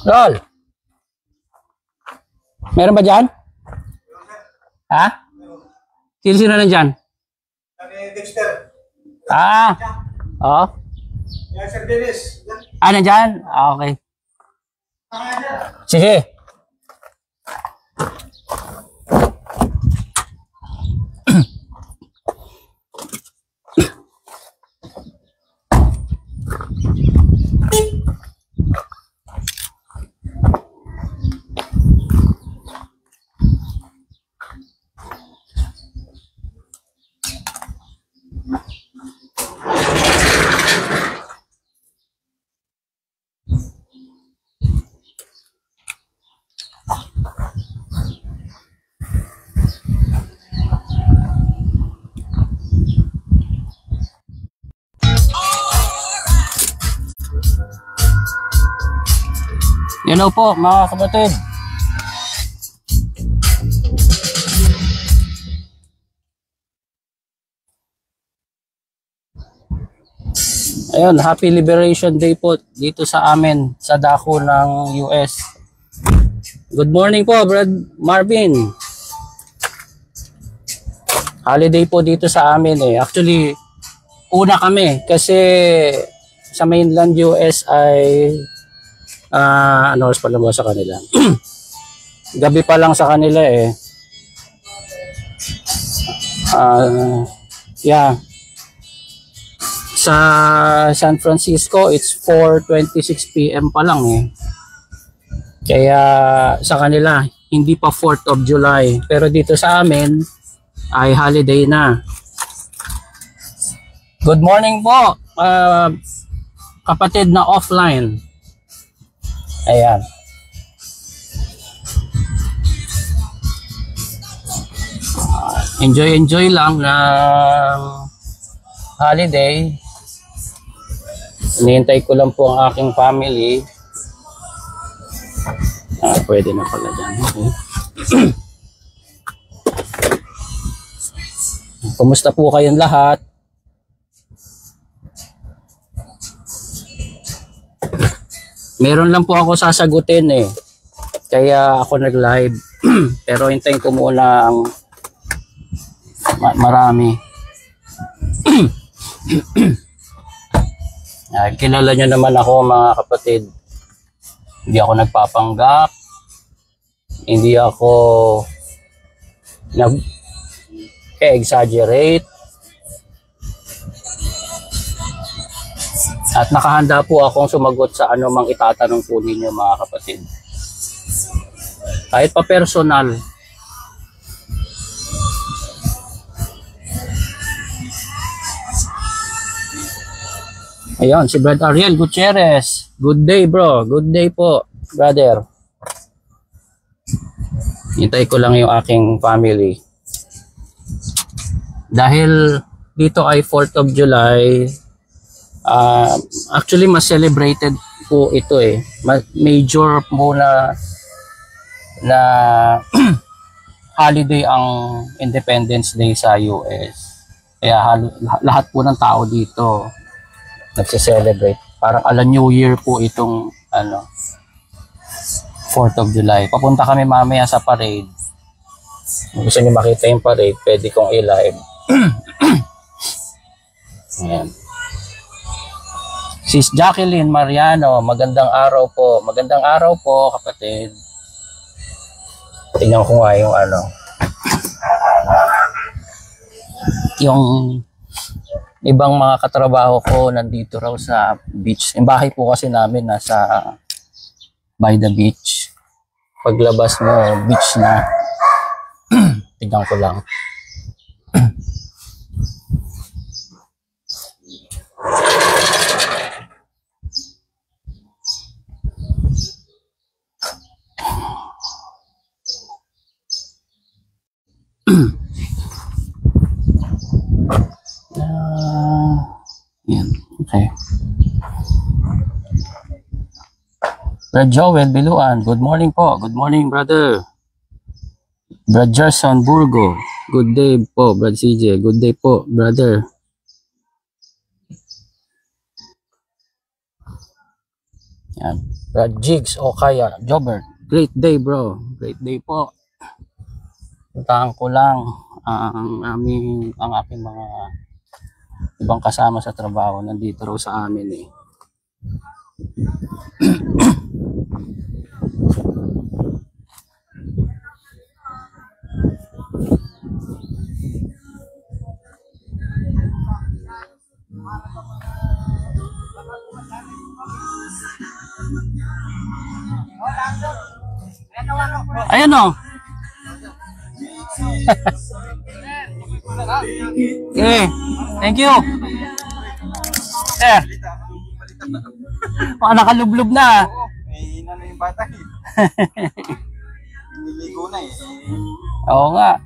Lol. Meron ba dyan? Ha? Sino nandyan? Dexter. Oo. Yan, Sir Dennis. Nandyan? Okay. Sige. Hello po mga kapatid. Ayun, Happy Liberation Day po dito sa amin sa dako ng US. Good morning po, Brad Marvin. Holiday po dito sa amin eh. Actually, una kami kasi sa mainland US ay ano oras pa lang ba sa kanila? Gabi pa lang sa kanila eh. Yeah. Sa San Francisco, it's 4:26 PM pa lang eh. Kaya sa kanila, hindi pa 4th of July. Pero dito sa amin, ay holiday na. Good morning po, kapatid na offline. Ayan. Enjoy lang ng holiday. Hinihintay ko lang po ang aking family. Pwede na pala dyan. Okay. Kumusta po kayong lahat? Meron lang po ako sasagutin eh. Kaya ako nag-live. Pero hintayin ko muna ang marami. Kilala nyo naman ako mga kapatid. Hindi ako nagpapanggap. Hindi ako nag-exaggerate. At nakahanda po akong sumagot sa anumang itatanong po ninyo mga kapatid. Kahit pa personal. Ayun, si Brad Ariel Gutierrez. Good day bro. Good day po, brother. Hintay ko lang yung aking family. Dahil dito ay 4th of July, actually mas celebrated po ito eh. Major po na holiday ang Independence Day sa US. Kaya lahat po ng tao dito nagse-celebrate. Parang New Year po itong 4th of July. Papunta kami mamaya sa parade. Kung gusto nyo makita yung parade, pwede kong i-live. Ayan. Sis Jacqueline Mariano, magandang araw po. Magandang araw po, kapatid. Tingnan ko nga yung yung ibang mga katrabaho ko nandito raw sa beach. Yung bahay po kasi namin nasa by the beach. Paglabas mo, beach na. Tingnan ko lang. Yan, okay. Brad Joel Biluan, good morning po. Good morning, brother. Brad Gerson Burgo, good day po. Brad CJ, good day po, brother. Yan. Brad Jigs o kaya Jobert, great day bro. Great day po. Puntahan ko lang ang aking mga ibang kasama sa trabaho nandito raw sa amin eh. Ayan o. Okay, thank you. Nakalublob na. Eh, ina na yung bata eh. Niligo na eh. Oo nga.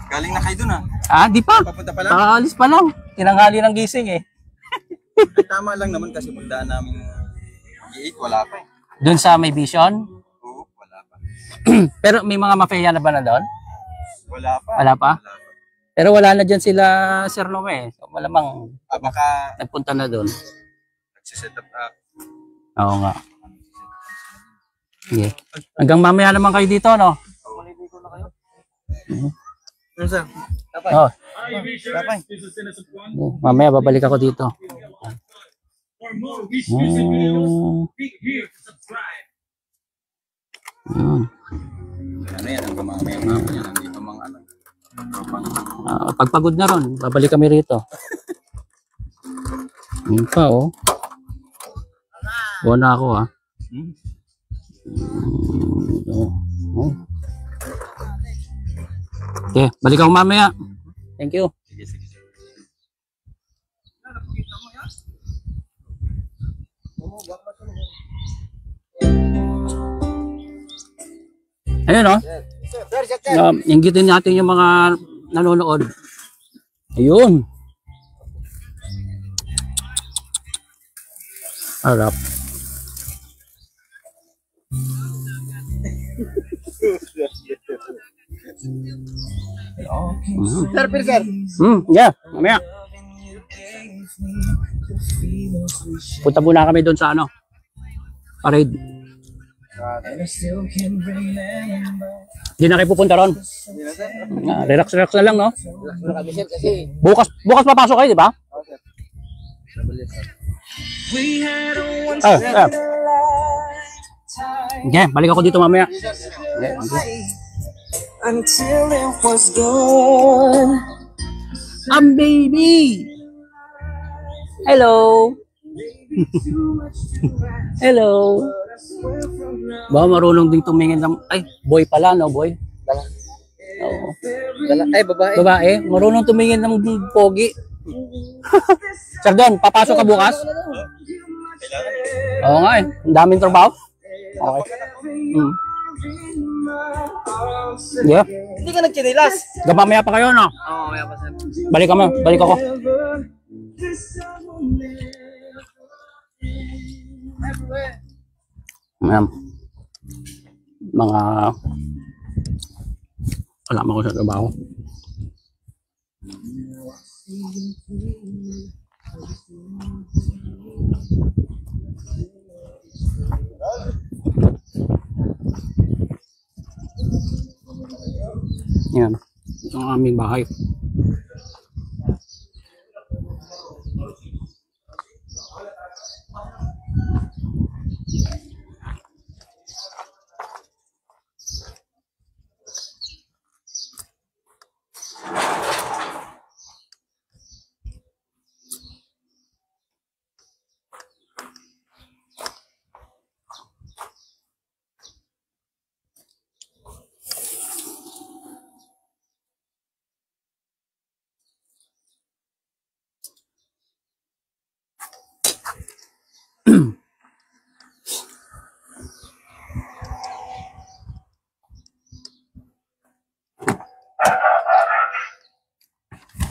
Galing na kayo dun ah. Di pa. Papunta pa lang. Alis pa lang. Tinanghali ng gising eh. Ay, tama lang naman kasi puntaan namin mag-8, wala pa eh. Doon sa may vision? Oo, wala pa. Pero may mga mafia na ba na doon? Wala pa. Wala pa? Pero wala na dyan sila Sir Noe. So malamang Baka nagpunta na doon. nagsiset up na. Oo nga. Okay. Hanggang mamaya naman kayo dito, no? Maliligo na kayo? Ano sir? Tapay. Oh. Tapay. Mamaya babalik ako dito. Ano yan? Ang mamaya yan. Nandito mga ano. Pagpagod na ron, babalik kami rito. Yun pa, oh. Buwan na ako, ah. Okay, balik ako mamaya. Thank you. Sige, sige. Ayun, oh. Inggitin natin yung mga nanonood. Ayun. Harap. Sir, sir. Yeah, mamaya. Punta muna kami doon sa parade. Hindi na kayo pupunta ron. Relax na lang, no? Bukas papasok kayo, di ba? Okay, balik ako dito mamaya. Until it was gone. Baby. Hello. Hello. Ba marunong ding tumingin ng boy pala, no, boy? Dala. Oo. Dala. Ay, babae. Babae, marunong tumingin ng pogi. Sir Don, papasok ka bukas? Oo nga eh. Ang daming trabaho. Okay. Yeah. Hindi ka nagchinilas. Mamaya pa kayo, no? Oo, may pa sir. Balik kami. Balik ako. Ayan. Mga kasama ko sa trabaho. Yan. Ito ang aming bahay.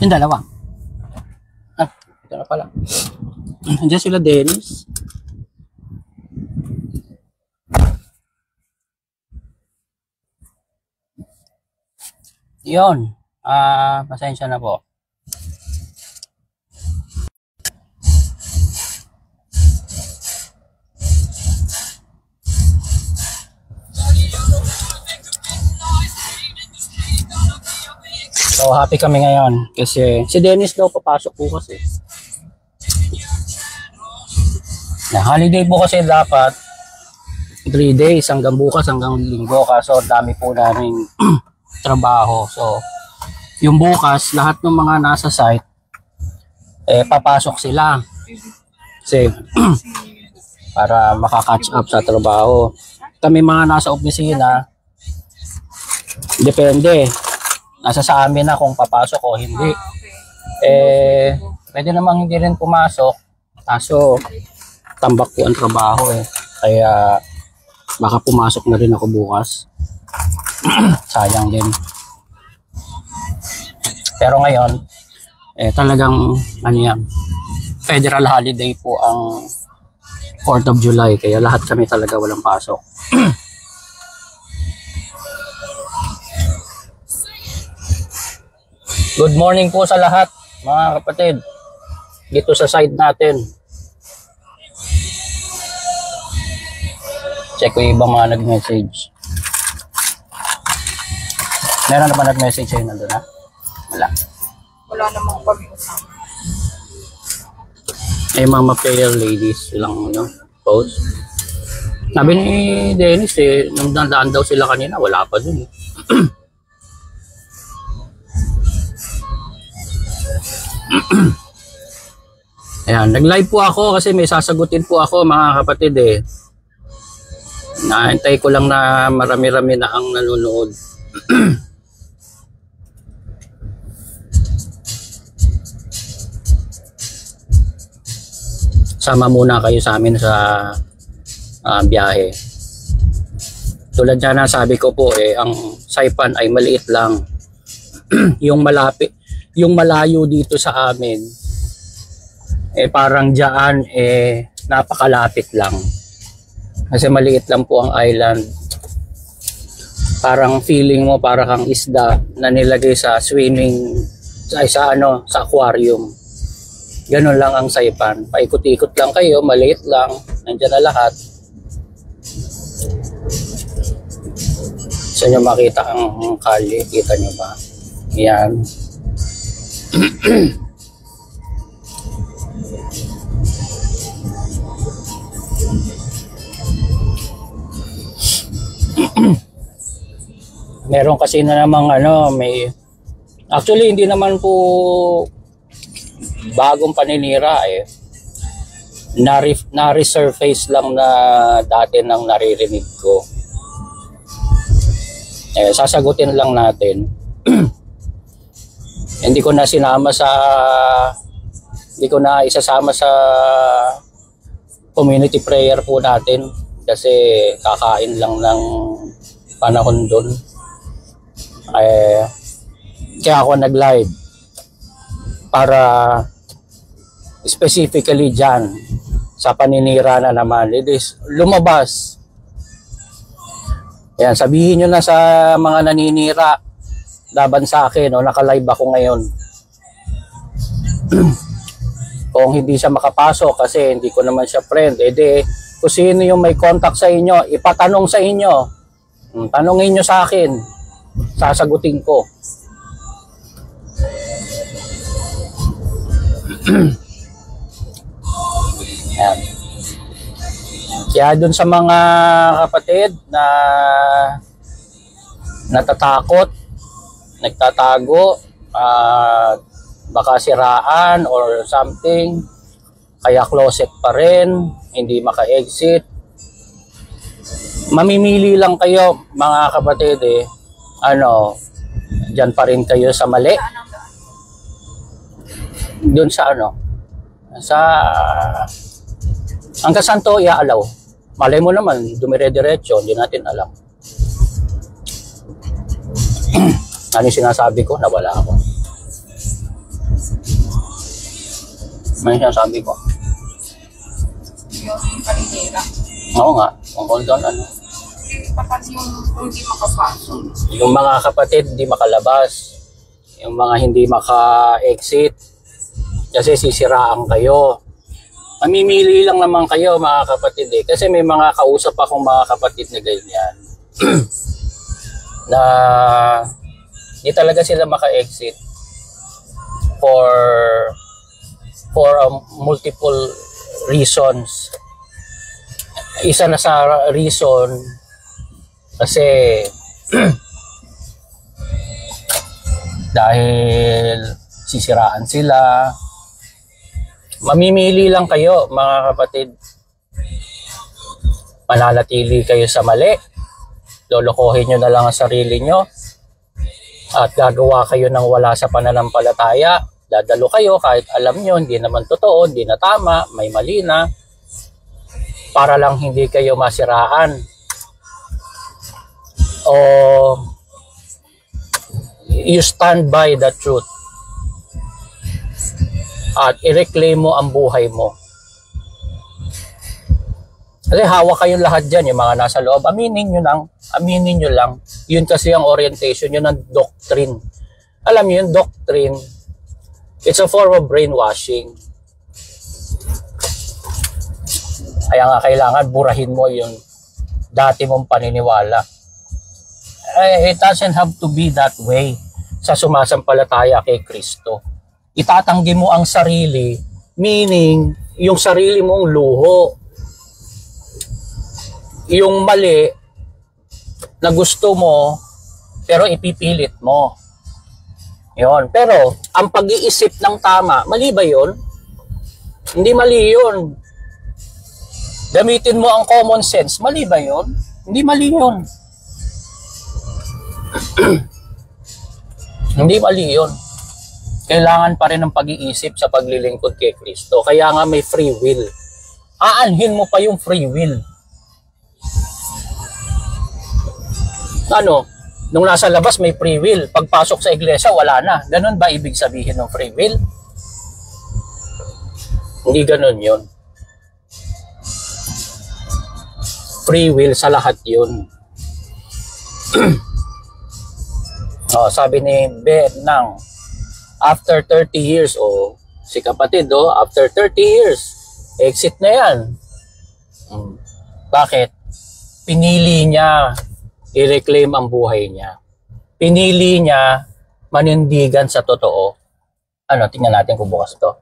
Yung dalawa. Ito na pala. Andiyan sila, Dennis. Yun. Pasensya na po. So happy kami ngayon kasi si Dennis daw papasok po kasi. Na holiday po kasi dapat 3 days hanggang bukas hanggang linggo kaso dami po namin trabaho. So yung bukas lahat ng mga nasa site papasok sila. Kasi para maka-catch up sa trabaho. Kami mga nasa opisina depende. Nasa sa amin na kung papasok o hindi. Pwede namang hindi rin pumasok. Kaso, tambak po ang trabaho Kaya, baka pumasok na rin ako bukas. Sayang din. Pero ngayon, talagang, federal holiday po ang 4th of July. Kaya lahat kami talaga walang pasok. Good morning po sa lahat, mga kapatid. Dito sa side natin. Check ko yung ibang mga nag-message. Meron na ba nag-message sa'yo nandun, ha? Wala. Wala namang pag-usap. Mga player ladies, silang post. Sabi ni Dennis, nung dandaan daw sila kanina, wala pa dun. Ayan, nag-live po ako kasi may sasagutin po ako mga kapatid Naantay ko lang na marami-rami na ang nanonood. Sama muna kayo sa amin sa biyahe. Tulad na sabi ko po ang Saipan ay maliit lang. Yung malayo dito sa amin parang diyan napakalapit lang. Kasi maliit lang po ang island. Parang feeling mo para kang isda na nilagay sa swimming sa aquarium. Ganun lang ang Saipan. Paikot-ikot lang kayo, maliit lang, nandiyan na lahat. Gusto nyo makita ang kalye, kita nyo ba? Yan. Meron kasi na namang actually hindi naman po bagong paninira na-resurface lang na dati nang naririnig ko. Sasagutin lang natin. Hindi ko na isasama sa community prayer po natin kasi kakain lang ng panahon doon. Kaya ako nag-live para specifically dyan sa paninira na naman. It is lumabas. Ayan, sabihin nyo na sa mga naninira laban sa akin, naka-live ako ngayon. Kung hindi siya makapasok kasi hindi ko naman siya friend, edi kung sino yung may contact sa inyo, ipatanong sa inyo. Tanongin nyo sa akin, sasagutin ko. Ayan. Kaya dun sa mga kapatid na natatakot, nagtatago, baka siraan or something, kaya closet pa rin, hindi maka-exit. Mamimili lang kayo mga kapatid dyan pa rin kayo sa mali. Doon sa hanggang saan to iaalaw. Malay mo naman, dumire-diretso, hindi natin alam. Ano yung sinasabi ko? Nawala ako. Ano yung sinasabi ko? Yung paninira. Oo nga, tungkol doon Tapos yung hindi makapasok. Yung mga kapatid hindi makalabas, yung mga hindi maka-exit kasi sisiraan kayo. Mamimili lang naman kayo mga kapatid kasi may mga kausap akong mga kapatid na ganyan na hindi talaga sila maka-exit for multiple reasons. Isa na sa reason kasi dahil sisiraan sila. Mamimili lang kayo mga kapatid. Mananatili kayo sa mali, lolokohin nyo na lang ang sarili nyo, at gagawa kayo ng wala sa pananampalataya. Dadalo kayo kahit alam nyo hindi naman totoo, hindi na tama, may mali na, para lang hindi kayo masiraan. O you stand by the truth at i-reclaim mo ang buhay mo. Kasi hawak kayong lahat dyan, yung mga nasa loob. Aminin nyo lang. Yun kasi ang orientation, yun ang doctrine. Alam nyo yung doctrine, it's a form of brainwashing. Kaya nga kailangan burahin mo yung dati mong paniniwala. It doesn't have to be that way sa sumasampalataya kay Kristo. Itatanggi mo ang sarili, meaning yung sarili mong luho. Yung mali na gusto mo, pero ipipilit mo. Yun. Pero, ang pag-iisip ng tama, mali ba yun? Hindi mali yun. Gamitin mo ang common sense, mali ba yun? Hindi mali yun. Hindi mali yun. Kailangan pa rin ng pag-iisip sa paglilingkod kay Kristo. Kaya nga may free will. Aanhin mo pa yung free will. Nung nasa labas may free will, pagpasok sa iglesia wala na. Ganun ba ibig sabihin ng free will? Hindi ganun yun. Free will sa lahat yun. Sabi ni Benang, after 30 years, si kapatid, after 30 years, exit na yan. Bakit? Pinili niya i-reclaim ang buhay niya. Pinili niya manindigan sa totoo. Tingnan natin kung bukas to.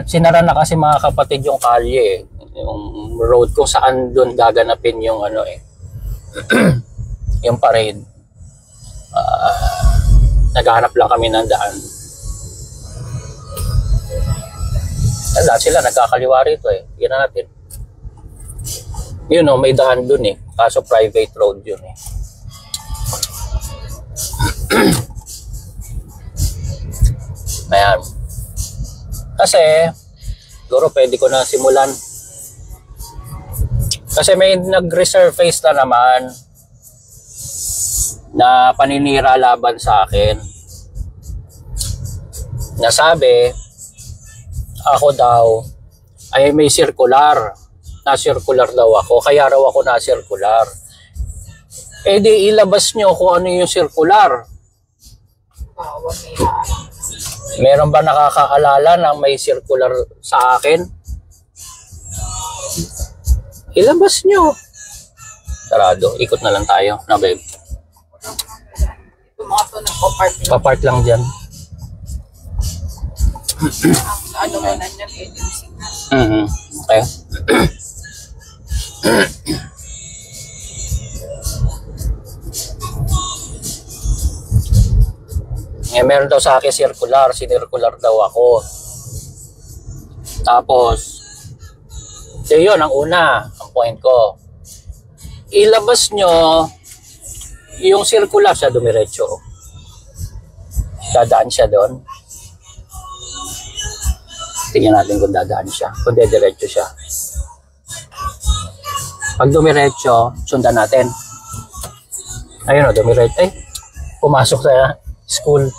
Sinara na kasi mga kapatid yung kalye, yung road kung saan doon gaganapin yung yung parade. Naghahanap lang kami ng daan. Lahat sila nagkakaliwa rito Yan na natin. May daan dun kaso private road yun Ayan. Kasi siguro pwede ko na simulan Kasi may nag-resurface na naman na paninira laban sa akin. Nasabi, ako daw ay may circular. Na-circular daw ako. Kaya raw ako na-circular. Eh di ilabas nyo kung ano yung circular. Bawal may harang. Meron ba nakakaalala ng may circular sa akin? Ilabas nyo. Sarado. Ikot na lang tayo. Na babe. Yung mga to nagpa-park lang. Papark lang dyan. Ang ano mo na niyan, agency na. Okay. Meron daw sa akin circular. Sinircular daw ako. Tapos, so yun, ang una, ang point ko. Ilabas nyo yung circular sa dumiretso. Dadaan siya doon. Tingnan natin kung dadaan siya. Kung dediretso siya. Pag dumiretso, sundan natin. Ayun o, dumiretso. Eh, pumasok sa school.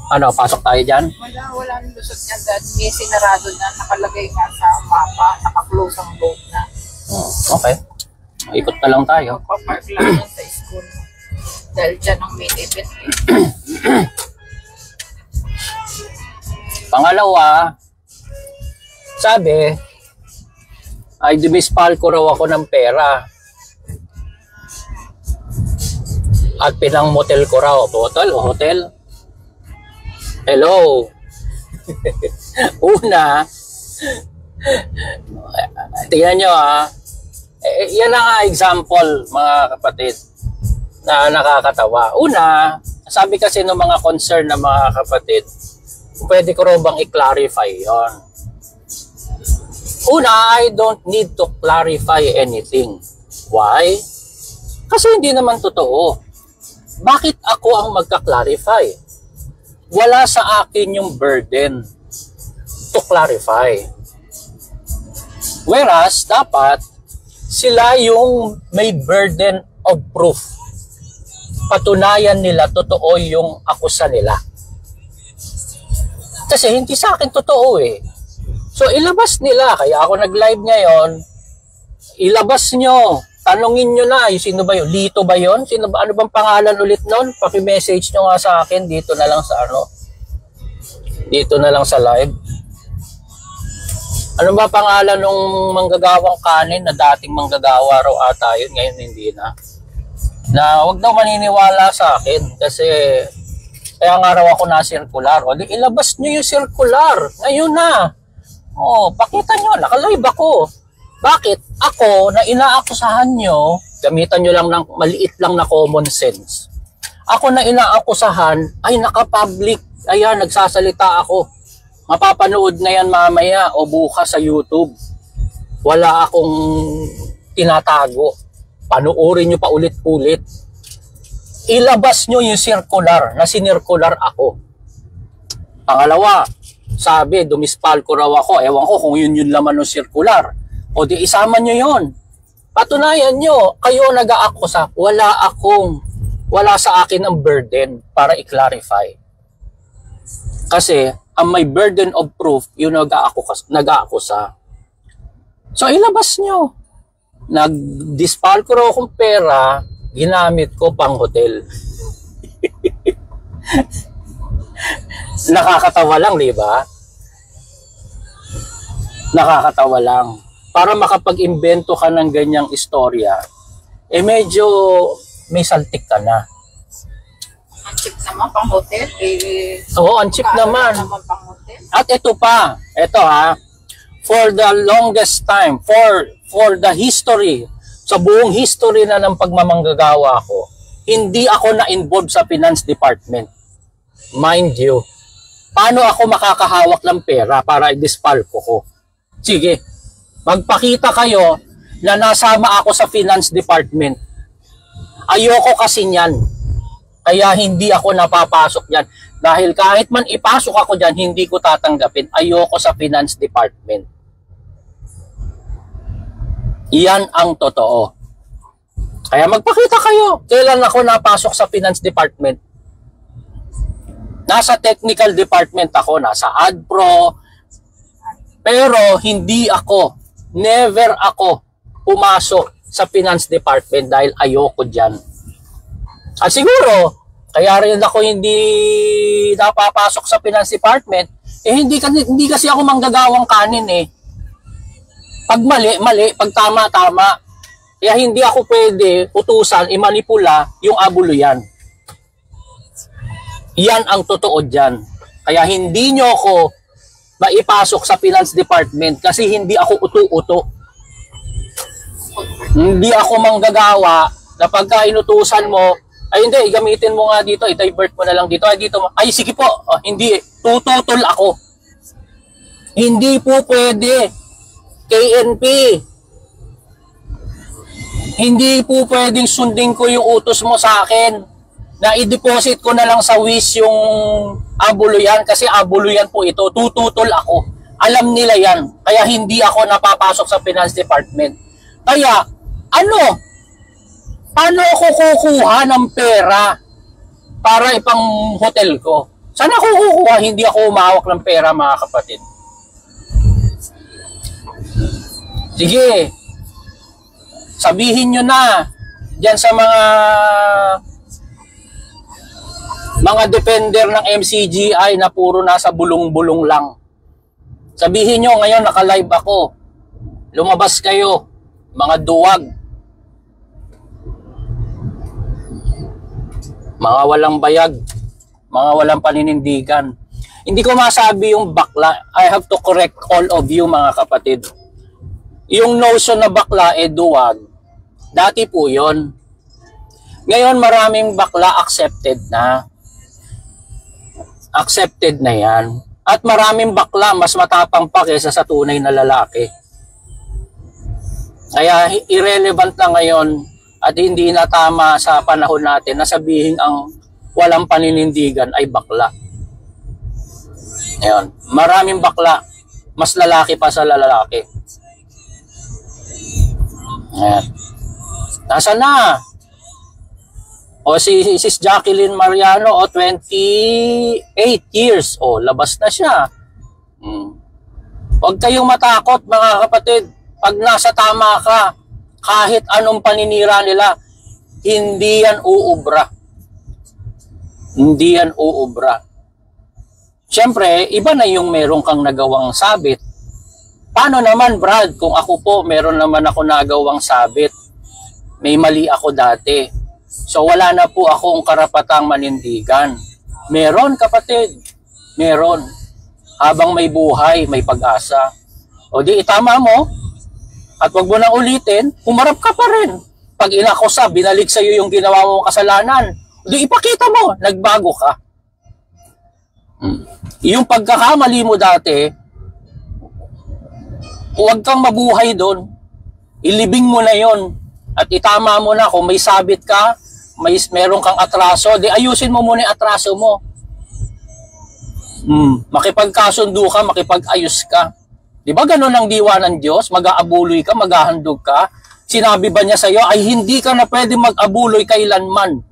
Ano, pasok tayo dyan? Wala nang lusot niyan dahil may sinarado na, nakalagay nga sa mapa, naka-close ang road na. Okay. Ikot na lang tayo. Magpa-park lang yan sa school. Dahil dyan ang main event. Pangalawa, sabi, ay dumispal ko raw ako ng pera. At pinang-motel ko raw. Hotel o hotel? Hello. Una, tingnan nyo yan ang example mga kapatid na nakakatawa. Una, sabi kasi ng mga concern na mga kapatid, pwede ko raw bang i-clarify yon. Una, I don't need to clarify anything. Why? Kasi hindi naman totoo. Bakit ako ang magka-clarify? Wala sa akin yung burden to clarify. Whereas, dapat, sila yung may burden of proof. Patunayan nila totoo yung akusa nila. Kasi hindi sa akin totoo eh. So, ilabas nila. Kaya ako nag-live ngayon. Ilabas nyo. Tanungin nyo na, sino ba yun? Lito ba yun? Sino ba? Ano bang pangalan ulit nun? Paki-message nyo nga sa akin. Dito na lang sa Dito na lang sa live. Ano ba pangalan nung manggagawang kanin na dating manggagawa raw ata yun? Ngayon hindi na. Na wag daw maniniwala sa akin. Kasi kaya nga raw ako na-circular. O di ilabas nyo yung circular. Ngayon na. O, pakita nyo. Naka-live ako. Bakit? Ako, na inaakusahan nyo, gamitan nyo lang ng maliit lang na common sense. Ako na inaakusahan, ay naka-public. Ayan, nagsasalita ako. Mapapanood na yan mamaya o bukas sa YouTube. Wala akong tinatago. Panuorin nyo pa ulit-ulit. Ilabas nyo yung circular na sinircular ako. Pangalawa, sabi, dumispal ko raw ako. Ewan ko kung yun laman ng circular. O di isama nyo yon. Patunayan nyo, kayo nag-aakusa. Wala sa akin ang burden para i-clarify. Kasi, ang may burden of proof, yung nag-aakusa. So, ilabas nyo. Nag-dispal ko raw akong pera, ginamit ko pang hotel. Nakakatawa lang, di ba? Nakakatawa lang. Para makapag-imbento ka ng ganyang istorya, eh medyo may saltik ka na. Ang cheap naman pang hotel. Oo, ang cheap naman. Pang hotel. At ito pa, for the longest time, for the history, sa buong history na ng pagmamanggagawa ko, hindi ako na-involved sa finance department. Mind you, paano ako makakahawak ng pera para i-dispal ko? Sige, magpakita kayo na nasama ako sa finance department. Ayoko kasi niyan. Kaya hindi ako napapasok dyan. Dahil kahit man ipasok ako dyan, hindi ko tatanggapin. Ayoko sa finance department. Yan ang totoo. Kaya magpakita kayo. Kailan ako napasok sa finance department? Nasa technical department ako, nasa AdPro. Pero hindi ako, never ako pumasok sa finance department dahil ayoko dyan. At siguro, kaya rin ako hindi napapasok sa finance department, hindi kasi ako manggagawang kanin eh. Pag mali, mali. Pag tama, tama. Kaya hindi ako pwede utusan, imanipula yung abuluyan. Yan ang totoo dyan. Kaya hindi nyo ako maipasok sa finance department kasi hindi ako utu-uto. Hindi ako manggagawa na pagka inutusan mo, ay hindi, gamitin mo nga dito, i-divert mo na lang dito, ay dito, ay sige po, hindi, tututol ako. Hindi po pwede, KNP. Hindi po pwedeng sundin ko yung utos mo sa akin na i-deposit ko na lang sa WIS yung abuluyan kasi abuluyan po ito, tututol ako. Alam nila yan, kaya hindi ako napapasok sa finance department. Kaya, paano ako kukuha ng pera para ipang hotel ko? Saan ako kukuha? Hindi ako umawak ng pera, mga kapatid. Sige, sabihin nyo na dyan sa mga defender ng MCGI na puro nasa bulong-bulong lang. Sabihin nyo, ngayon naka-live ako. Lumabas kayo, mga duwag. Mga walang bayag, mga walang paninindigan. Hindi ko masabi yung bakla. I have to correct all of you, mga kapatid. Yung notion na bakla duwag, dati po yun. Ngayon maraming bakla accepted na. Accepted na yan. At maraming bakla mas matapang pa kaysa sa tunay na lalaki. Kaya irrelevant na ngayon at hindi na tama sa panahon natin na sabihin ang walang paninindigan ay bakla. Ngayon, maraming bakla, mas lalaki pa sa lalaki. Ayan. Nasaan na? O si Sis Jacqueline Mariano, 28 years. O, labas na siya. Huwag kayong matakot, mga kapatid. Pag nasa tama ka, kahit anong paninira nila, hindi yan uubra. Hindi yan uubra. Siyempre, iba na yung meron kang nagawang sabit. Paano naman, Brad, kung ako po, meron naman ako nagawang sabit. May mali ako dati. So, wala na po akong karapatang manindigan. Meron, kapatid. Meron. Habang may buhay, may pag-asa. O di, itama mo. At wag mo na ulitin, humarap ka pa rin. Pag inakusa, binalik sa'yo yung ginawa mong kasalanan. Di, ipakita mo, nagbago ka. Yung pagkakamali mo dati, huwag kang mabuhay doon. Ilibing mo na yon at itama mo na kung may sabit ka, meron kang atraso, di ayusin mo muna yung atraso mo. Makipagkasundo ka, makipag-ayos ka. Di ba ganun ang diwa ng Diyos? Mag-aabuloy ka, maghahandog ka. Sinabi ba niya sa'yo, ay hindi ka na pwede mag-abuloy kailanman.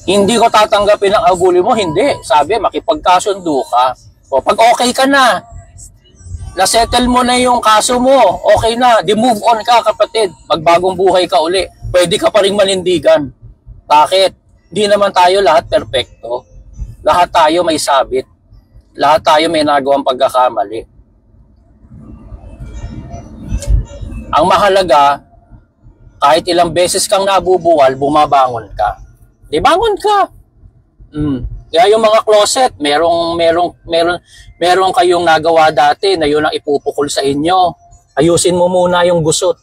Hindi ko tatanggapin ang abuloy mo. Hindi. Sabi, makipagkasundo ka. O, pag okay ka na, na-settle mo na yung kaso mo, okay na, di-move on ka, kapatid. Magbagong buhay ka uli. Pwede ka pa rin manindigan. Bakit? Hindi naman tayo lahat perpekto. Lahat tayo may sabit. Lahat tayo may nagawang pagkakamali. Ang mahalaga, kahit ilang beses kang nabubuwal, bumabangon ka. Di bangon ka. Kaya yung mga closet, meron kayong nagawa dati na yun ang ipupukol sa inyo. Ayusin mo muna yung gusot.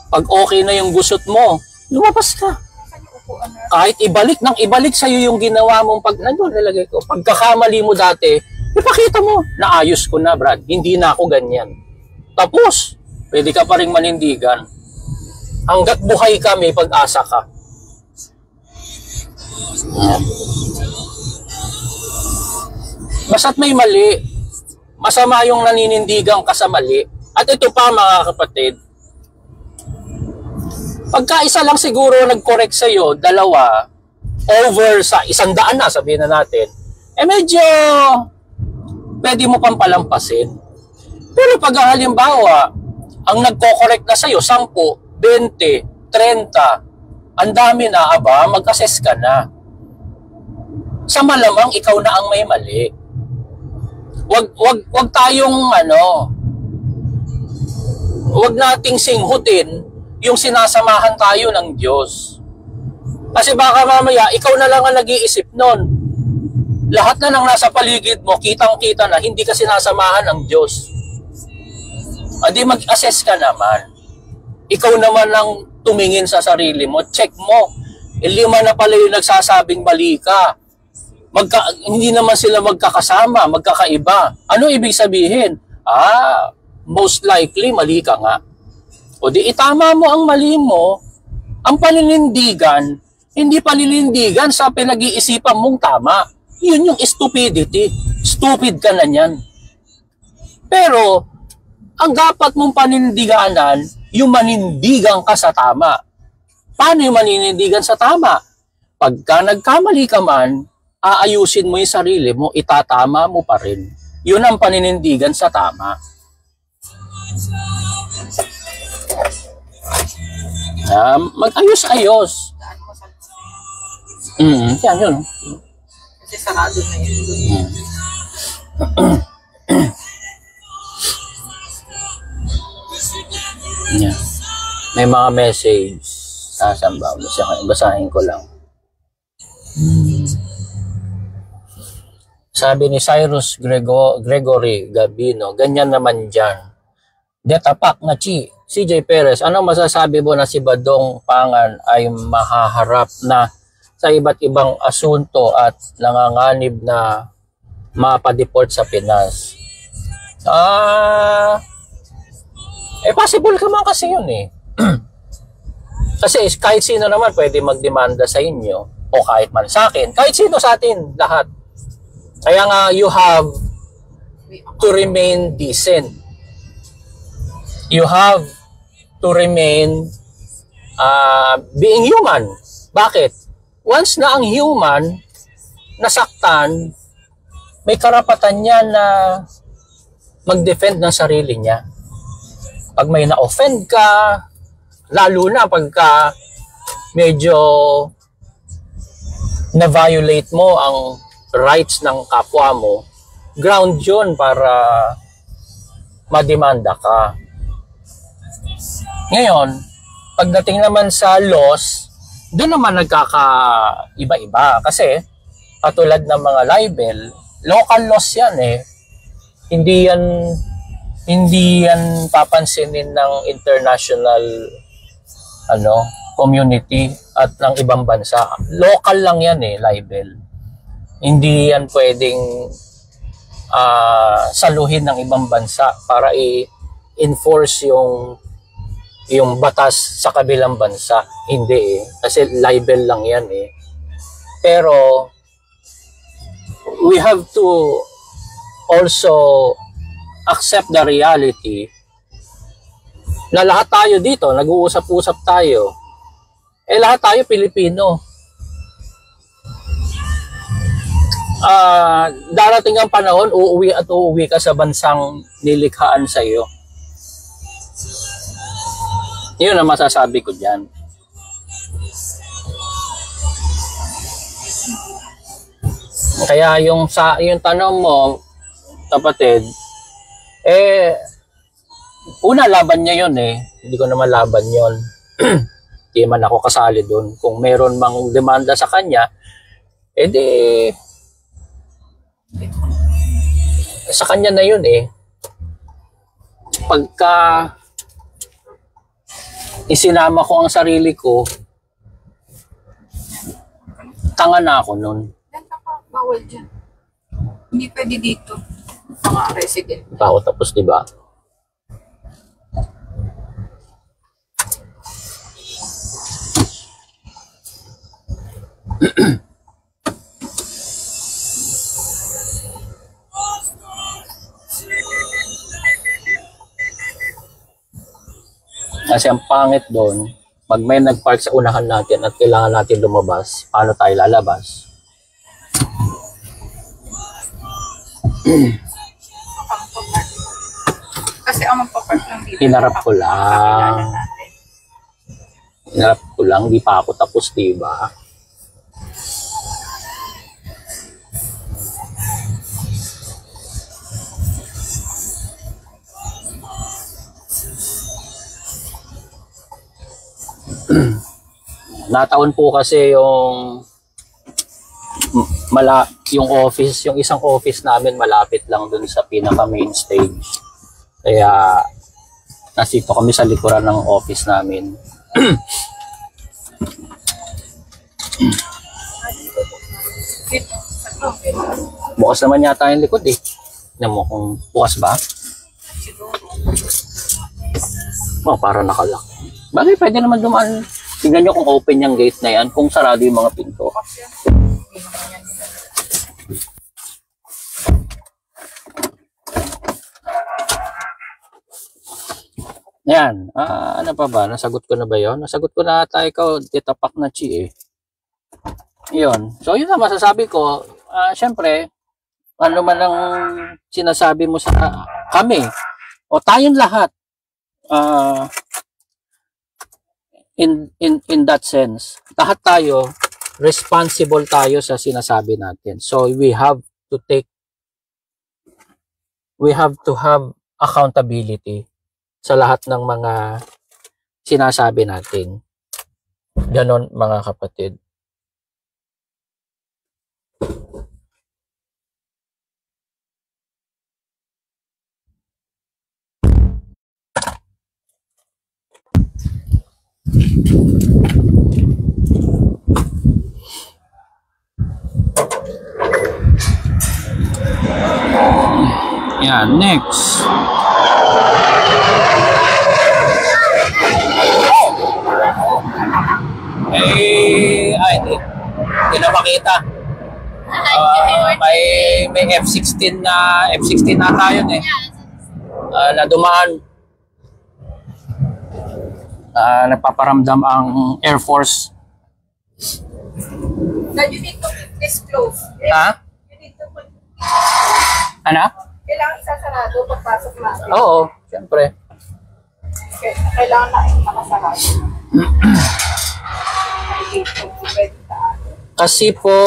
Pag okay na yung gusot mo, lumabas ka. Kahit ibalik sa'yo yung ginawa mong nilagay ko. Pagkakamali mo dati, ipakita mo, naayos ko na, Brad. Hindi na ako ganyan. Tapos, pwede ka pa rin manindigan. Hanggat buhay ka, may pag-asa ka. Basta't may mali, masama yung naninindigan ka sa mali. At ito pa, mga kapatid, Pagka isa lang siguro nag-correct sa'yo, dalawa, over sa 100 na, sabihin na natin, medyo pwede mo pang palampasin. Pero pag halimbawa, ang nagko-correct na sa'yo, 10, 20, 30, ang dami na, mag-assess ka na. Sa malamang, ikaw na ang may mali. Wag tayong, wag nating singhutin yung sinasamahan tayo ng Diyos. Kasi baka mamaya, ikaw na lang ang nag-iisip nun. Lahat na nang nasa paligid mo, kitang-kita na, hindi ka sinasamahan ng Diyos. Adi mag-assess ka naman. Ikaw naman ang tumingin sa sarili mo, check mo. 5 na pala yung nagsasabing mali ka. Hindi naman sila magkakasama, magkakaiba. Ano ibig sabihin? Most likely, mali ka nga. O di itama mo ang mali mo, ang paninindigan, hindi paninindigan sa pinag-iisipan mong tama. Yun yung stupidity. Stupid ka na yan. Pero, ang dapat mong panindiganan, yung manindigan ka sa tama. Paano yung maninindigan sa tama? Pagka nagkamali ka man, aayusin mo yung sarili mo, itatama mo pa rin. Yun ang paninindigan sa tama. Mag-ayos-ayos. Yan yun. Kasi sarado na yun. Yeah. May mga message. Sasamba. Basahin ko lang. Sabi ni Cyrus Gregory Gabino, ganyan naman dyan. Detapak na Chi, CJ Perez, ano masasabi mo na si Badong Pangan ay mahaharap na sa iba't ibang asunto at nanganganib na mapadeport sa Pinas? Possible ka man kasi yun eh. Kasi kahit sino naman pwede magdemanda sa inyo o kahit man sa akin. Kahit sino sa atin, lahat. Kaya nga, you have to remain decent. You have to remain being human. Bakit? Once na ang human nasaktan, may karapatan niya na mag-defend ng sarili niya. Pag may na-offend ka, lalo na pagka medyo na-violate mo ang rights ng kapwa mo, ground yun para mademanda ka. Ngayon, pagdating naman sa laws, doon naman nagkaka-iba-iba. Kasi, katulad ng mga libel, local laws yan eh. Hindi yan papansinin ng international community at ng ibang bansa. Local lang yan eh, libel. Hindi yan pwedeng saluhin ng ibang bansa para i-enforce yung batas sa kabilang bansa. Hindi eh. Kasi libel lang yan eh. Pero, we have to also accept the reality na lahat tayo dito, nag-uusap-usap tayo. Lahat tayo Pilipino. Darating ang panahon, uuwi at uuwi ka sa bansang nilikhaan sa iyo. Yun ang masasabi ko dyan. Kaya yung tanong mo, kapatid, una laban niya yun eh. Hindi ko naman laban yun. Hindi man ako kasali dun. Kung meron mang demanda sa kanya, sa kanya na yun eh. Pagka isinama ko ang sarili ko, tanga na ako nun. Bawal dyan. Hindi pwede dito. Mga resident. Tao tapos, diba? Kasi ang pangit doon, pag may nagpark sa unahan natin at kailangan natin lumabas, paano tayo lalabas? Kasi ang magpapark lang dito. Hinarap ko lang. Hinarap ko lang, di pa ako tapos, diba? Nataon po kasi yung yung office, yung isang office namin malapit lang dun sa pinaka main stage. Kaya nasito kami sa likuran ng office namin. Bukas naman yata yung likod eh. Tignan mo kung bukas ba? Oh, para nakalock. Bagay, pwede naman dumaan. Tingnan nyo kung open yung gate na yan, kung sarado yung mga pinto. Yan. Ano pa ba? Nasagot ko na ba yun? Nasagot ko na tayo ikaw, titapak na chi eh. Yun. So, yun na masasabi ko. Siyempre, ano man ang sinasabi mo sa kami, o tayong lahat, in that sense, lahat tayo responsible tayo sa sinasabi natin. So we have to have accountability sa lahat ng mga sinasabi natin. Ganon mga kapatid. Yan, next. Hindi na makita. May F-16 na tayo eh. Na dumaan. Nagpaparamdam ang Air Force. You need to keep this close. Ha? You need to put... Ano? Kailangan isasarado pagpasok natin. Oo, siyempre. Kailangan na nakasarado. Kasi po,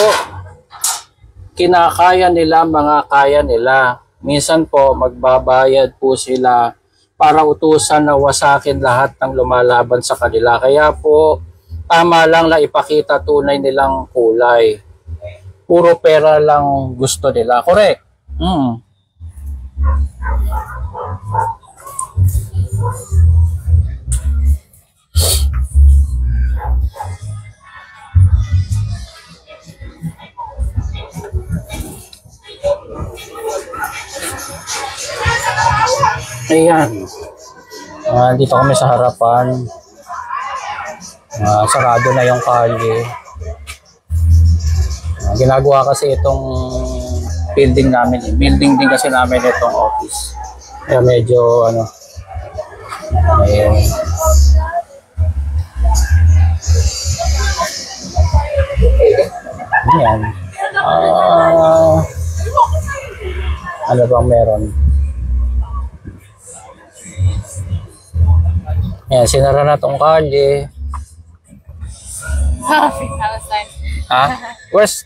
kinakaya nila, mga kaya nila. Minsan po, magbabayad po sila para utusan na wasakin lahat ng lumalaban sa kanila. Kaya po, tama lang na ipakita tunay nilang kulay. Puro pera lang gusto nila. Correct? Ayan. Dito kami sa harapan. Sarado na yung kalye. Ginagawa kasi itong building namin. Building din kasi namin itong office. Kaya medyo ano. Ayan. Ano bang meron? Ayan, sinara na tong kalye. Ha? Where's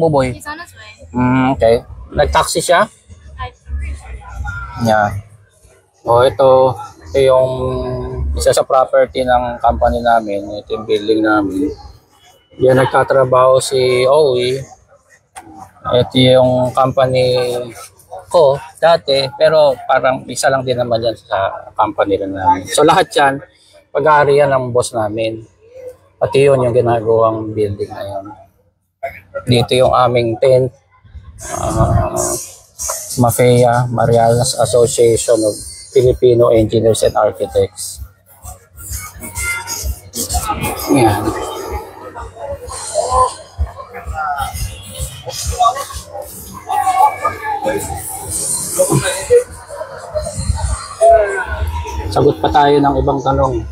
Buboy? He's on his way. Okay. Nag-taxi siya? Yeah. Ito yung isa sa property ng company namin. Ito yung building namin. Yan nagtatrabaho si Owie. Ito yung company ko dati, pero parang isa lang din naman yan sa company rin namin. So lahat yan, pag-aari yan ng boss namin. Pati yun yung ginagawang building na yun. Dito yung aming tent. Mafia, Marianas Association of Filipino Engineers and Architects. Yan. Sagot pa tayo ng ibang tanong.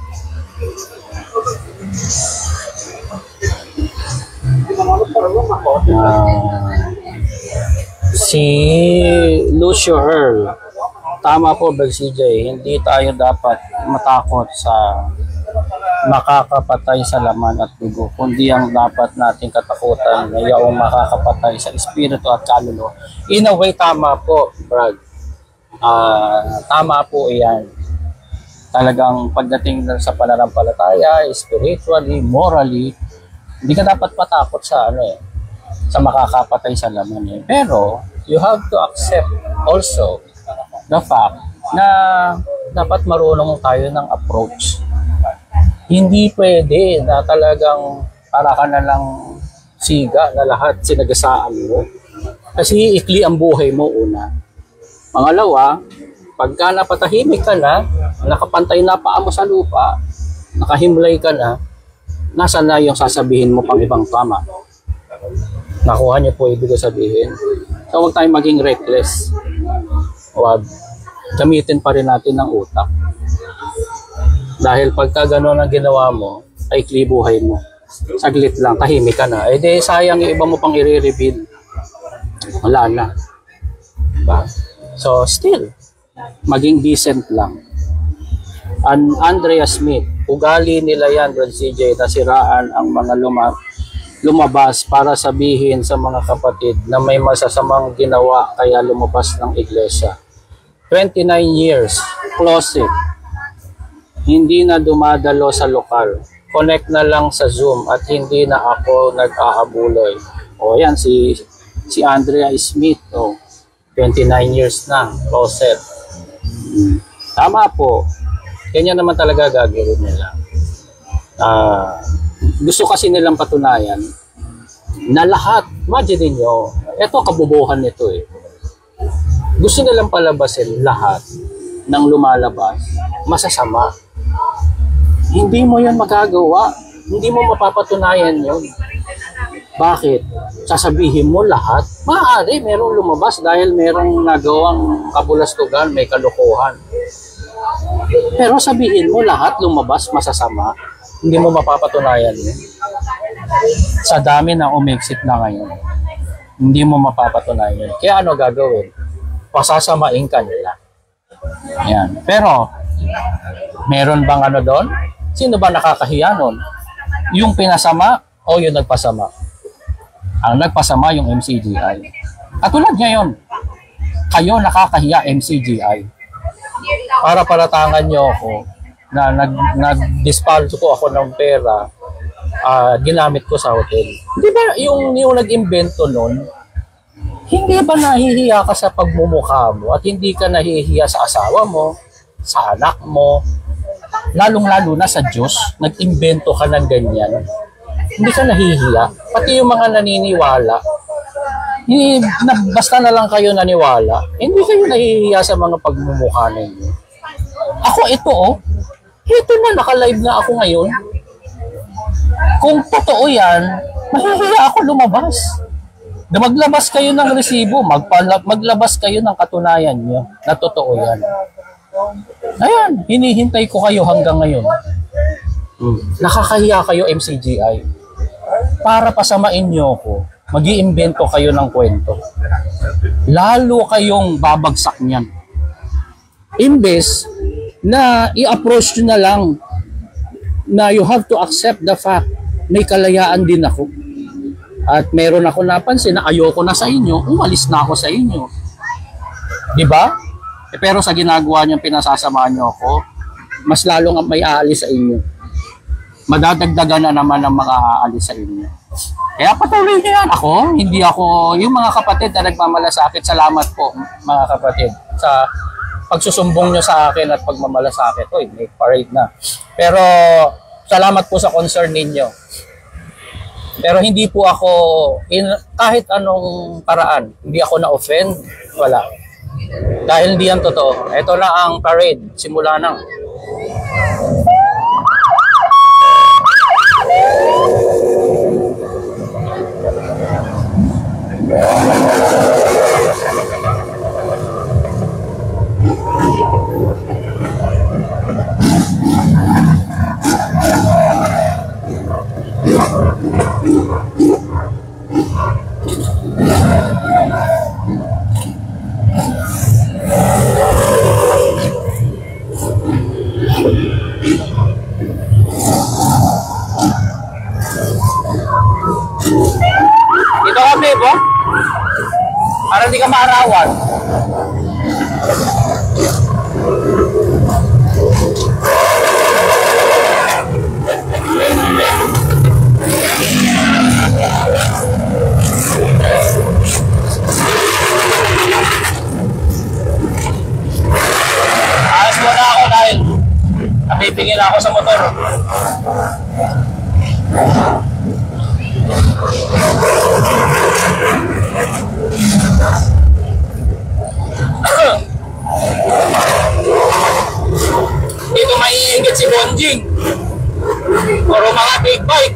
Si Lucio Earl, tama po Brad CJ, hindi tayo dapat matakot sa makakapatay sa laman at dugo, kundi ang dapat nating katakutan ay yung makakapatay sa espiritu at kaluluwa. In a way, tama po Brad. Tama po iyan. Talagang pagdating sa pananampalataya, spiritually, morally, hindi ka dapat patakot sa sa makakapatay sa laman. Pero you have to accept also the fact na dapat marunong tayo ng approach. Hindi pwede na talagang para ka na lang siga na lahat sinagasaan mo. Kasi ikli ang buhay mo una. Pangalawa, pagka napatahimik ka na, nakapantay na paa mo sa lupa, nakahimlay ka na, nasa na yung sasabihin mo pang ibang tama. Nakuha niyo po ibig sabihin. So huwag tayong maging reckless. Huwag. Gamitin pa rin natin ang utak. Dahil pagka gano'n ang ginawa mo, ay ikli buhay mo. Saglit lang, tahimik ka na. Eh di sayang yung iba mo pang i-reveal. Wala na. Diba? So still, maging decent lang. Andrea Smith, ugali nila yan, Brad CJ, na siraan ang mga lumabas para sabihin sa mga kapatid na may masasamang ginawa kaya lumabas ng iglesia. 29 years, closet. Hindi na dumadalo sa lokal. Connect na lang sa Zoom at hindi na ako nag-aabuloy. O yan, si Andrea Smith, 29 years na, closet. Tama po. Ganyan naman talaga gagawin nila. Gusto kasi nilang patunayan na lahat, imagine niyo, ito kabubuhan nito eh. Gusto nilang palabasin lahat ng lumalabas masasama. Hindi mo yan magagawa. Hindi mo mapapatunayan yun. Bakit? Sasabihin mo lahat? Maaari, merong lumabas dahil merong nagawang kabulastugan, may kalokohan. Pero sabihin mo lahat lumabas masasama, hindi mo mapapatunayan yun. Sa dami na umexit na ngayon, hindi mo mapapatunayan. Kaya ano gagawin? Pasasamain ka nila. Yan. Pero, meron bang doon? Sino ba nakakahiya nun? Yung pinasama o yung nagpasama? Ang nagpasama yung MCGI. At tulad ngayon, kayo nakakahiya MCGI. Para palatangan nyo ako na nag-dispalso ko ako ng pera, ginamit ko sa hotel. Di ba yung nag-invento nun, hindi ba nahihiya ka sa pagmumukha mo at hindi ka nahihiya sa asawa mo, sa anak mo, lalong-lalo na sa Diyos, nag-invento ka ng ganyan. Hindi ka nahihiya. Pati yung mga naniniwala, basta na lang kayo naniwala, hindi kayo nahihiya sa mga pagmumukha ninyo. Ako ito na, naka-live na ako ngayon. Kung totoo yan, mahihiya ako lumabas. Maglabas kayo ng resibo, maglabas kayo ng katunayan nyo na totoo yan. Ayan, hinihintay ko kayo hanggang ngayon. Nakakahiya kayo MCGI. Para pasamain nyo ako, mag-iimbento kayo ng kwento. Lalo kayong babagsak niyan. Imbes na i-approach nyo na lang na you have to accept the fact may kalayaan din ako. At meron ako napansin na ayoko na sa inyo, umalis na ako sa inyo. Diba? Pero sa ginagawa niyo, pinasasamahan niyo ako, mas lalong may aalis sa inyo. Madadagdagan na naman ang mga aalis sa inyo. Kaya patuloy niyo yan. Hindi ako, yung mga kapatid na nagmamalasakit, salamat po mga kapatid sa pagsusumbong nyo sa akin at pagmamalasakit. May parade na. Pero salamat po sa concern ninyo. Pero hindi po ako, kahit anong paraan, hindi ako na-offend, wala. Dahil hindi yan totoo. Ito na ang parade, simula na. Bibigyan ako sa motor. Dito maiingit si Bonjing. Puro mga big bike.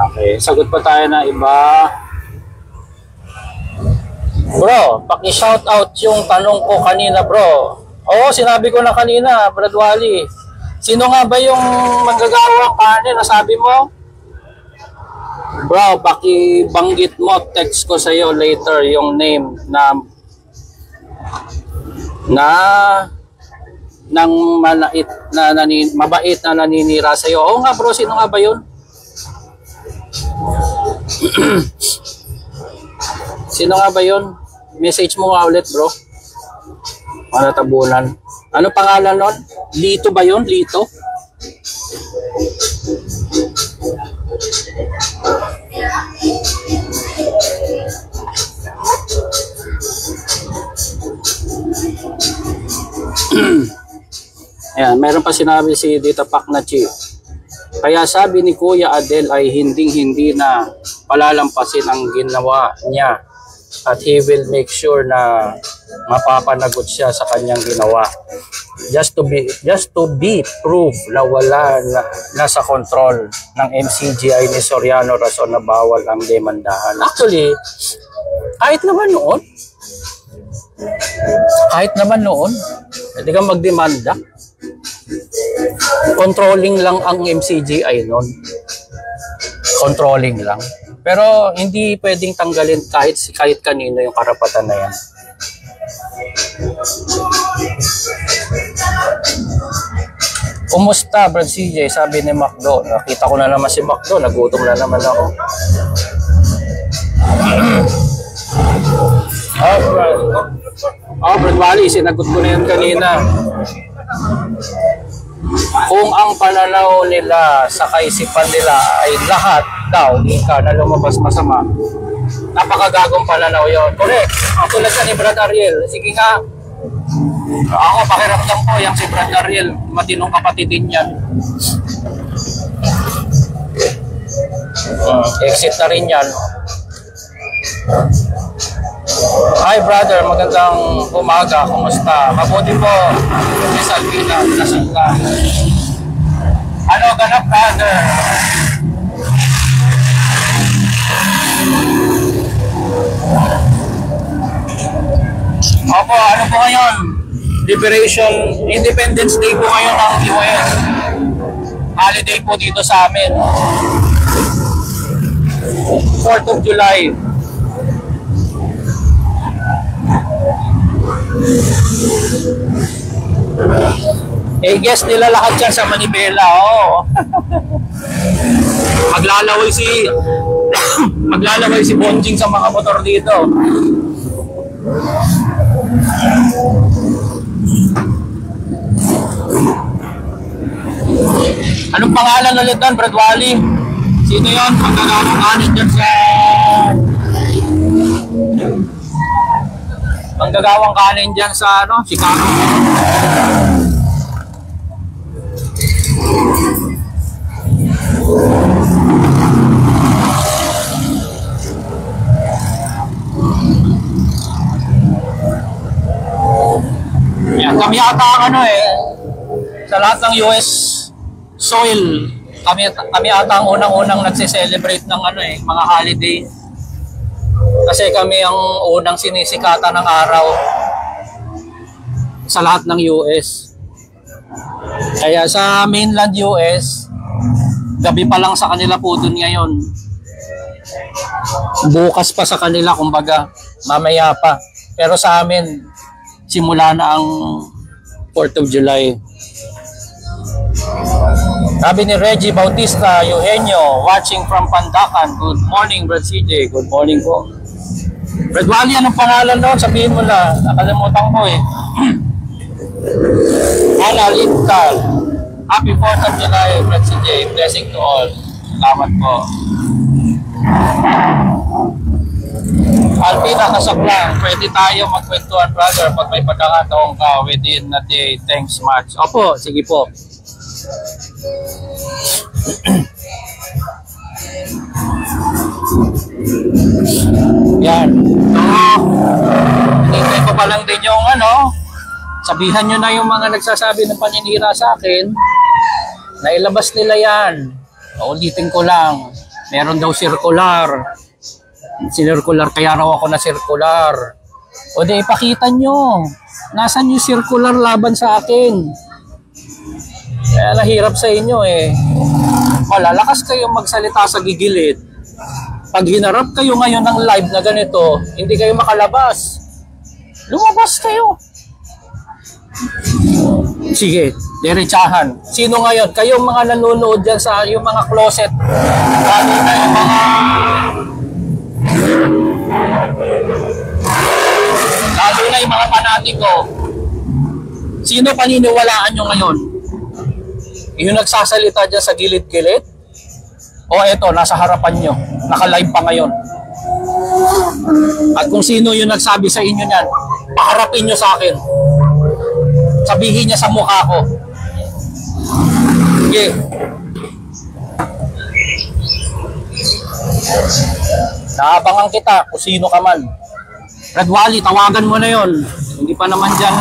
Okay, sagot pa tayo na iba. Bro, paki-shout out yung tanong ko kanina, bro. Oo, sinabi ko na kanina, Brad Wally. Sino nga ba yung manggagawang kanin na sabi mo? Bro, paki-banggit mo, text ko sa iyo later yung name ng malait na mabait na naninira sa iyo. Oo nga, bro, sino nga ba 'yun? Sino nga ba 'yun? Message mo nga ulit, bro. Ano tabunan? Ano pangalan nun? Lito ba 'yun? Lito? Ayan, meron pa sinabi si Dita Paknachi. Kaya sabi ni Kuya Adel ay hindi na palalampasin ang ginawa niya at he will make sure na mapapanagot siya sa kanyang ginawa. Just to be proof na wala na sa control ng MCGI ni Soriano rason na bawal ang demandahan. Actually, kahit naman noon, pwede kang magdemanda. Controlling lang ang MCGI noon. Controlling lang. Pero hindi pwedeng tanggalin kahit kanino yung karapatan na yan. Kumusta, Brad CJ? Sabi ni Macdo. Nakita ko na naman si Macdo. Nagutom na naman ako. Brad Wally, sinagot ko na yan kanina. Kung ang pananaw nila sa kaisipan nila ay lahat daw ika na lumabas masama, napakagagong pananaw yon. Correct. Ang tulad ka ni Brad Ariel. Sige nga, ako pakiramdam ko yung si Brad Ariel, matinong kapatid din yan. Exit na rin yan. Hi brother, magandang umaga. Kumusta? Mabuti po. Si Salvina, nasaan ka? Ano ganap, brother? Opo, ano po ngayon? Independence Day po ngayon ng US. Holiday po dito sa amin. 4th of July. Guess nila lahat yan sa Manibela. Oo. Maglalaway si Bonjing sa mga motor dito. Anong pangalan ulit doon, Brad Wally? Sino yun? Magagawang kanin dyan sa... Manggagawang kanin dyan sa Chicago. Yan, kami ata sa lahat ng US soil, kami ata ang unang-unang nagse-celebrate ng mga holiday. Kasi kami ang unang sinisikatan ng araw sa lahat ng US. Kaya sa mainland US, gabi pa lang sa kanila po dun ngayon. Bukas pa sa kanila, kumbaga, mamaya pa. Pero sa amin, simula na ang 4th of July. Sabi ni Reggie Bautista Eugenio, watching from Pandacan. Good morning, Brad CJ. Good morning po. Brad Wally, anong pangalan doon? Sabihin mo na. Nakalimutan ko eh. Ana Lintal. Happy 4th of July, Brad CJ. Blessing to all. Salamat po. Alpina Kasaklang, pwede tayo magkwentuhan, brother, pag may pagkakataon ka within a day. Thanks much. Opo, sige po. Yan. Hintay ko pa lang din yung sabihan nyo na yung mga nagsasabi ng paninira sa akin. Nailabas nila yan. Ulitin ko lang. Meron daw circular. Circular, kaya raw ako na circular. O di ipakita nyo. Nasaan yung circular laban sa akin? Kaya nahirap sa inyo eh. Malalakas kayong magsalita sa gigilid. Pag hinarap kayo ngayon ng live na ganito, hindi kayo makalabas. Lumabas kayo. Sige, diretsahan. Sino ngayon? Kayong mga nanonood dyan sa yung mga closet. Lalo na yung mga panatiko. Sino paniniwalaan nyo ngayon? Yung nagsasalita dyan sa gilid-gilid? O eto, nasa harapan nyo. Naka-live pa ngayon. At kung sino yung nagsabi sa inyo niyan, paharapin nyo sa akin. Sabihin niya sa mukha ko. Sige. Naabangan kita kung sino ka man. Red Wally, tawagan mo na yon. Hindi pa naman dyan,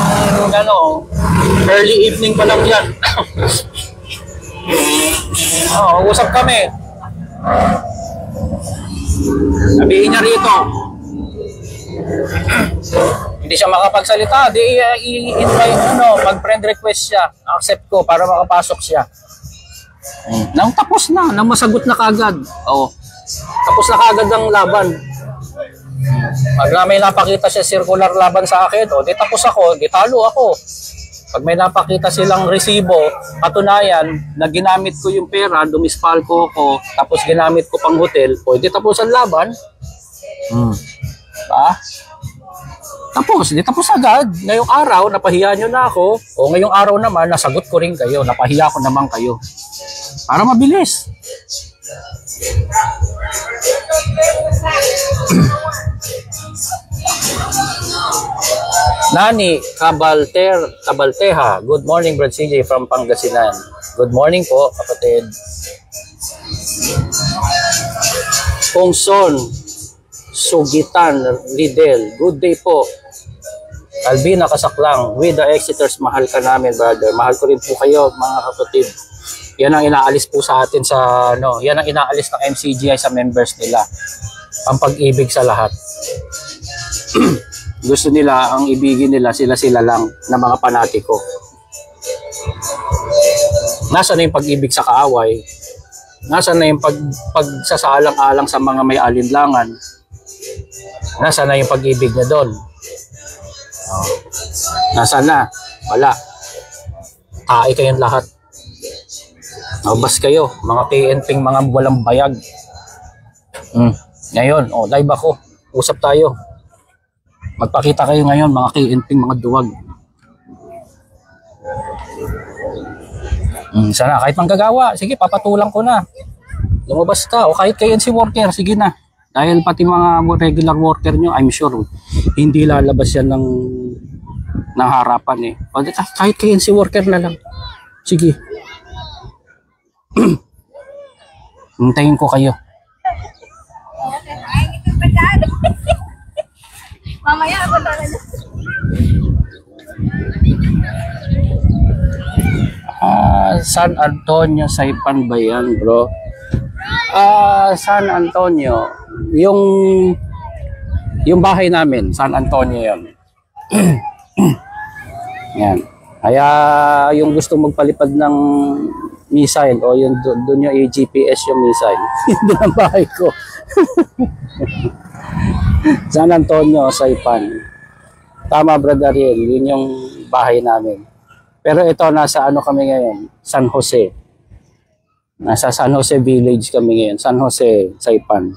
early evening pa lang yan. Usap kami. Sabihin niya rito. Hindi siya makapagsalita, di i-invite, mag-friend request siya. Accept ko para makapasok siya. Nang tapos na, nang masagot na kagad. Tapos na kagad ang laban. Pag may napakita siya circular laban sa akin, di tapos ako, di talo ako. Pag may napakita silang resibo, katunayan na ginamit ko yung pera, dumispalko ko, tapos ginamit ko pang hotel, di tapos ang laban. Tapos, di tapos agad. Ngayong araw, napahiya nyo na ako. O ngayong araw naman, nasagot ko rin kayo. Napahiya ko naman kayo. Para mabilis. Nani Cabalteja. Good morning, Brad CJ from Pangasinan. Good morning po, kapatid. Pongson Sugitan Ridel. Good day po. Albina Kasaklang. With the Exeters, mahal ka namin, brother. Mahal ko rin po kayo, mga kapatid. Yan ang inaalis po sa atin sa yan ang inaalis ng MCGI sa members nila. Ang pag-ibig sa lahat. Gusto nila, ang ibigin nila, sila lang na mga panatiko. Nasaan na yung pag-ibig sa kaaway? Nasaan na yung pagsasalang-alang sa mga may alinlangan? Nasaan na yung pag-ibig niya doon? Nasaan na? Wala. Tae kayong lahat. Bas kayo, mga PNPing, mga walang bayag. Ngayon, live ako. Usap tayo. Magpakita kayo ngayon, mga PNPing, mga duwag. Sana, kahit manggagawa, sige, papatulang ko na. Lumabas ka, o kahit KNC worker, sige na. Dahil pati mga regular worker nyo, I'm sure, hindi lalabas yan ng harapan eh. O, kahit KNC worker na lang. Sige. Hintayin ko kayo. Mamaya ako talaga. San Antonio, Saipan ba yan, bro? San Antonio, yung bahay namin, San Antonio yan. Yan. Kaya yung gusto magpalipad ng missile o yung doon yung AGPS yung missile. Doon ang bahay ko. San Antonio, Saipan. Tama, brother Ariel, yun yung bahay namin. Pero ito, nasa kami ngayon? San Jose. Nasa San Jose Village kami ngayon. San Jose, Saipan.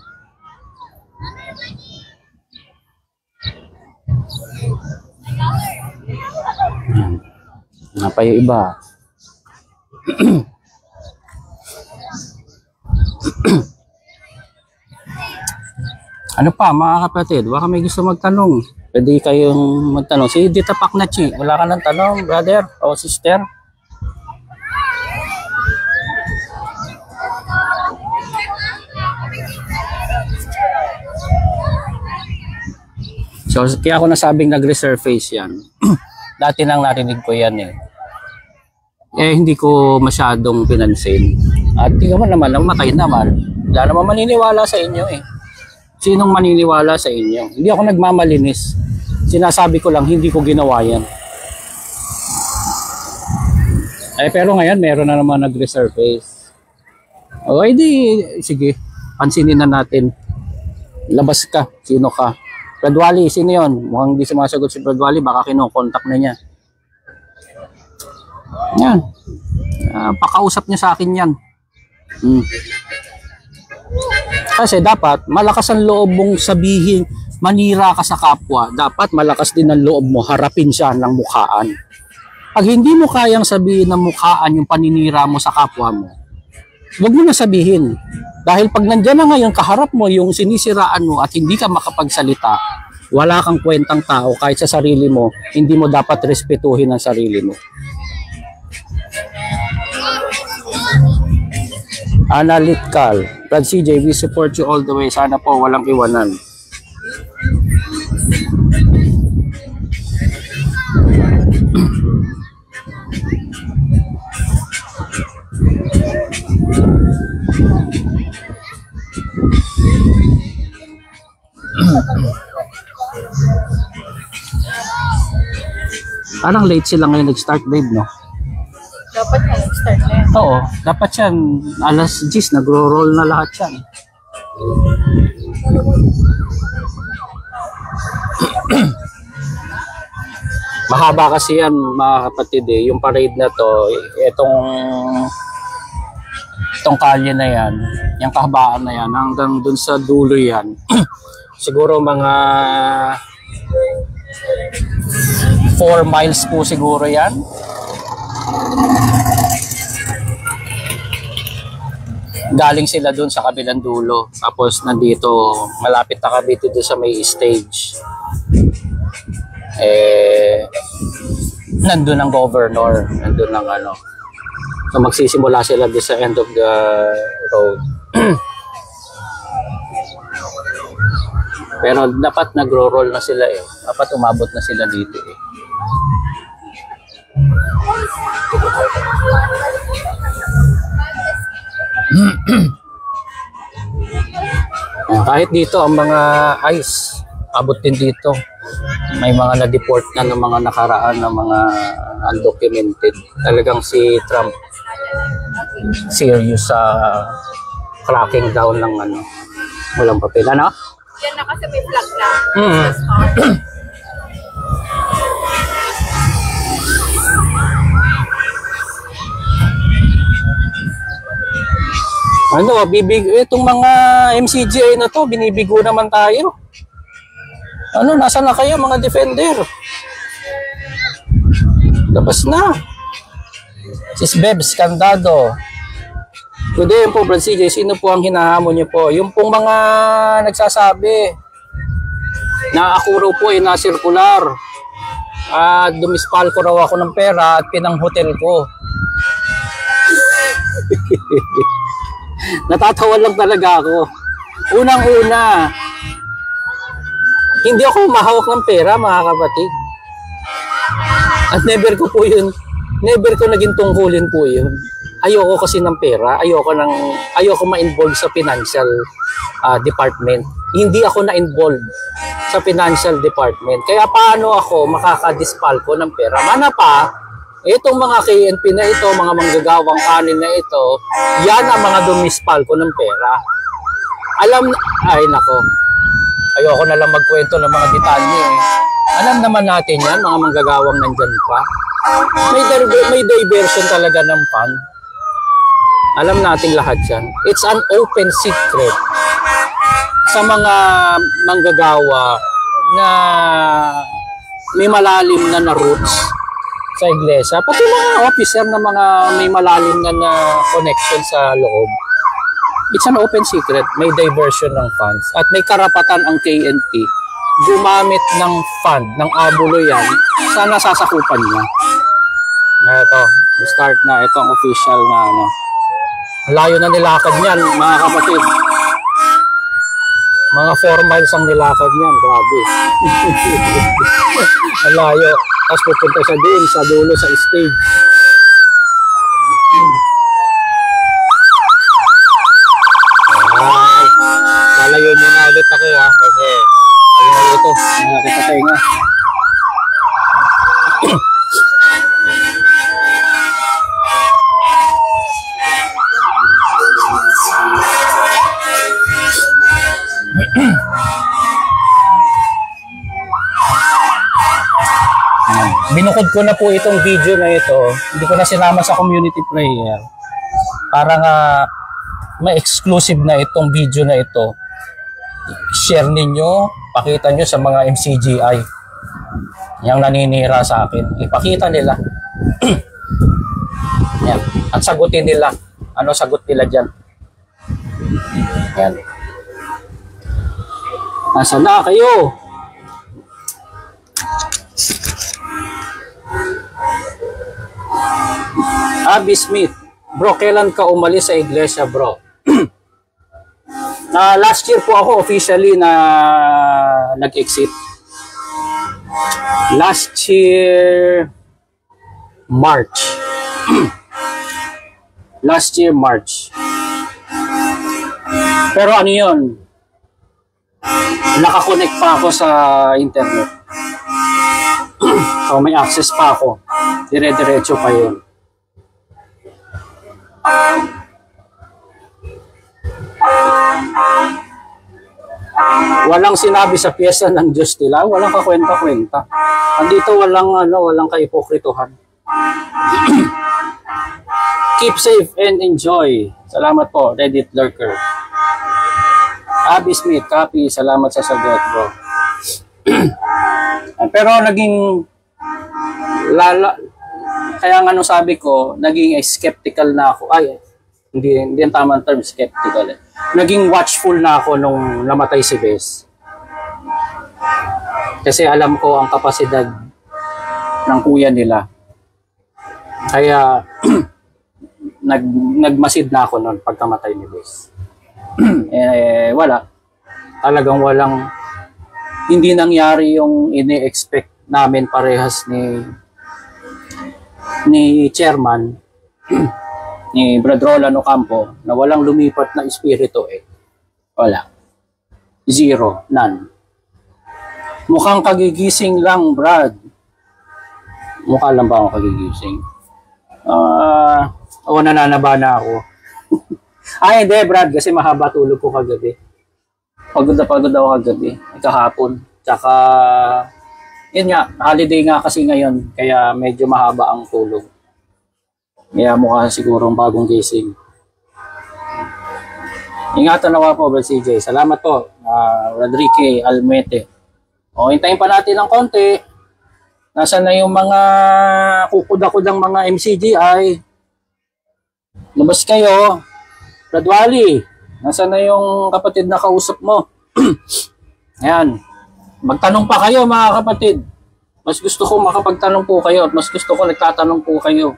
Ano pa yung iba? Ano pa mga kapatid? Baka may gusto magtanong. Pwede kayong magtanong. Si Dita Paknachi, wala ka ng tanong, brother o sister? So, kaya ako nasabing nag-resurface yan. Dati nang narinig ko yan eh. Hindi ko masyadong pinansin. At tingnan mo naman, namatay naman. Wala naman maniniwala sa inyo eh. Sinong maniniwala sa inyo? Hindi ako nagmamalinis. Sinasabi ko lang, hindi ko ginawa yan. Pero ngayon, meron na naman nag-resurface. O, sige. Pansinin na natin. Labas ka. Sino ka? Brad Wally, sino yun? Mukhang hindi sumasagot si Brad Wally. Baka kinokontak na niya. Yan. Pakausap niya sa akin yan. Kasi dapat malakas ang loob mong sabihin manira ka sa kapwa. Dapat malakas din ang loob mo harapin siya ng mukhaan. Pag hindi mo kayang sabihin ng mukhaan yung paninira mo sa kapwa mo, huwag mo na sabihin. Dahil pag nandiyan na ngayon kaharap mo yung sinisiraan mo at hindi ka makapagsalita, wala kang kwentang tao kahit sa sarili mo, hindi mo dapat respetuhin ang sarili mo. Analytical. Brad CJ, we support you all the way. Sana po walang iwanan. Parang late sila ngayon nag-start, babe, no? Dapat na start na yan. Oo, dapat yan. Alas 10, nagro-roll na lahat yan. Mahaba kasi yan, mga kapatid eh. Yung parade na to, itong kalye na yan, yung kahabaan na yan, hanggang dun sa dulo yan. Siguro mga 4 miles po siguro yan. Galing sila dun sa kabilang dulo. Tapos nandito, malapit na kami dito sa may stage. Nandun ang governor. Nandun ang ano. So magsisimula sila dito sa end of the road. Pero dapat nagro-roll na sila eh. Dapat umabot na sila dito eh. Kahit dito ang mga ICE abot din dito. May mga na-deport na ng mga nakaraan ng mga undocumented. Talagang si Trump serious sa cracking down ng ano, walang papel. Ano? Yan na kasi may flag na. Ano, itong mga MCGA na to, binibigo naman tayo. Ano, nasa na kayo mga defender? Labas na. Sis Bebs Candado. Good day po, Brad CJ. Sino po ang hinahamon niyo po? Yung pong mga nagsasabi na ako raw po ay nasirkular. Dumispal ko raw ako ng pera at pinang-hotel ko. Natatawa lang talaga ako. Unang-una, hindi ako mahawak ng pera, mga kapatid. At never ko naging tungkulin po yun. Ayoko kasi ng pera, ayoko ma-involve sa financial department. Hindi ako na-involve sa financial department. Kaya paano ako makakadispalko ng pera? Mana pa, itong mga KNP na ito, mga manggagawang kanin na ito, yan ang mga dumispalko ng pera. Ay nako, ayoko na lang magkwento ng mga detalye eh. Alam naman natin yan, mga manggagawang nandyan pa. May diversion talaga ng fund. Alam nating lahat yan. It's an open secret sa mga manggagawa na may malalim na roots sa iglesia. Pati mga officer na mga may malalim na connection sa loob. It's an open secret. May diversion ng funds. At may karapatan ang KNP gumamit ng fund, ng abulo yan, sa nasasakupan niya. Ito, start na. Ito ang official na ano. Layo na nilakad niyan, mga kapatid. Mga 4 miles ang nilakad niyan. Grabe. Ang layo. Tapos pupunta siya din sa dulo sa stage. Lalayo muna ulit ako ha. Kasi ayun ito. Nakita tayo nga. Binukod ko na po itong video na ito. Hindi ko na sinama sa community prayer. Para nga may exclusive na itong video na ito. Share ninyo, pakita nyo sa mga MCGI yung naninira sa akin. Ipakita nila. Yan. At sagutin nila. Ano sagot nila dyan? Yan. Nasaan na kayo? Abby Smith, bro, kailan ka umalis sa iglesia, bro? Last year po ako officially na nag-exit. Last year, March. Last year, March. Pero ano yun? Nakakonect pa ako sa internet. So may access pa ako. Dire-diretso pa yun. Walang sinabi sa piyesta ng Diyos nila, walang kakwenta-kwenta. Andito walang kaipokrituhan. Keep safe and enjoy. Salamat po, Reddit Lurker. Abby Smith, copy. Salamat sa sagot, bro. Pero naging kaya nga sabi ko, naging skeptical na ako. Ay, hindi ang tamang term, skeptical. Naging watchful na ako nung namatay si Bes. Kasi alam ko ang kapasidad ng kuya nila. Kaya nagmasid na ako noon pagkamatay ni Bes. Wala. Talagang hindi nangyari yung ini-expect namin parehas ni chairman ni Brad Roland Ocampo na walang lumipat na espiritu wala. Zero. None. Mukhang kagigising lang, Brad. Mukha lang ba ako kagigising? Nananaba na ako. Ay, hindi, Brad, kasi mahaba tulog ko kagabi. Pagod ako kagabi. Kahapon. Tsaka, yun nga, holiday nga kasi ngayon. Kaya medyo mahaba ang tulog. Kaya mukha sigurong bagong gising. Ingatan nawa po, Brad CJ. Salamat po, Rodrique Almete. O, hintayin pa natin ng konti. Nasaan na yung mga kukuda-kudang mga MCGI? Labas kayo. Brad Wally, nasaan na yung kapatid na kausap mo? Ayan. Magtanong pa kayo, mga kapatid. Mas gusto ko makapagtanong po kayo at mas gusto ko nagtatanong po kayo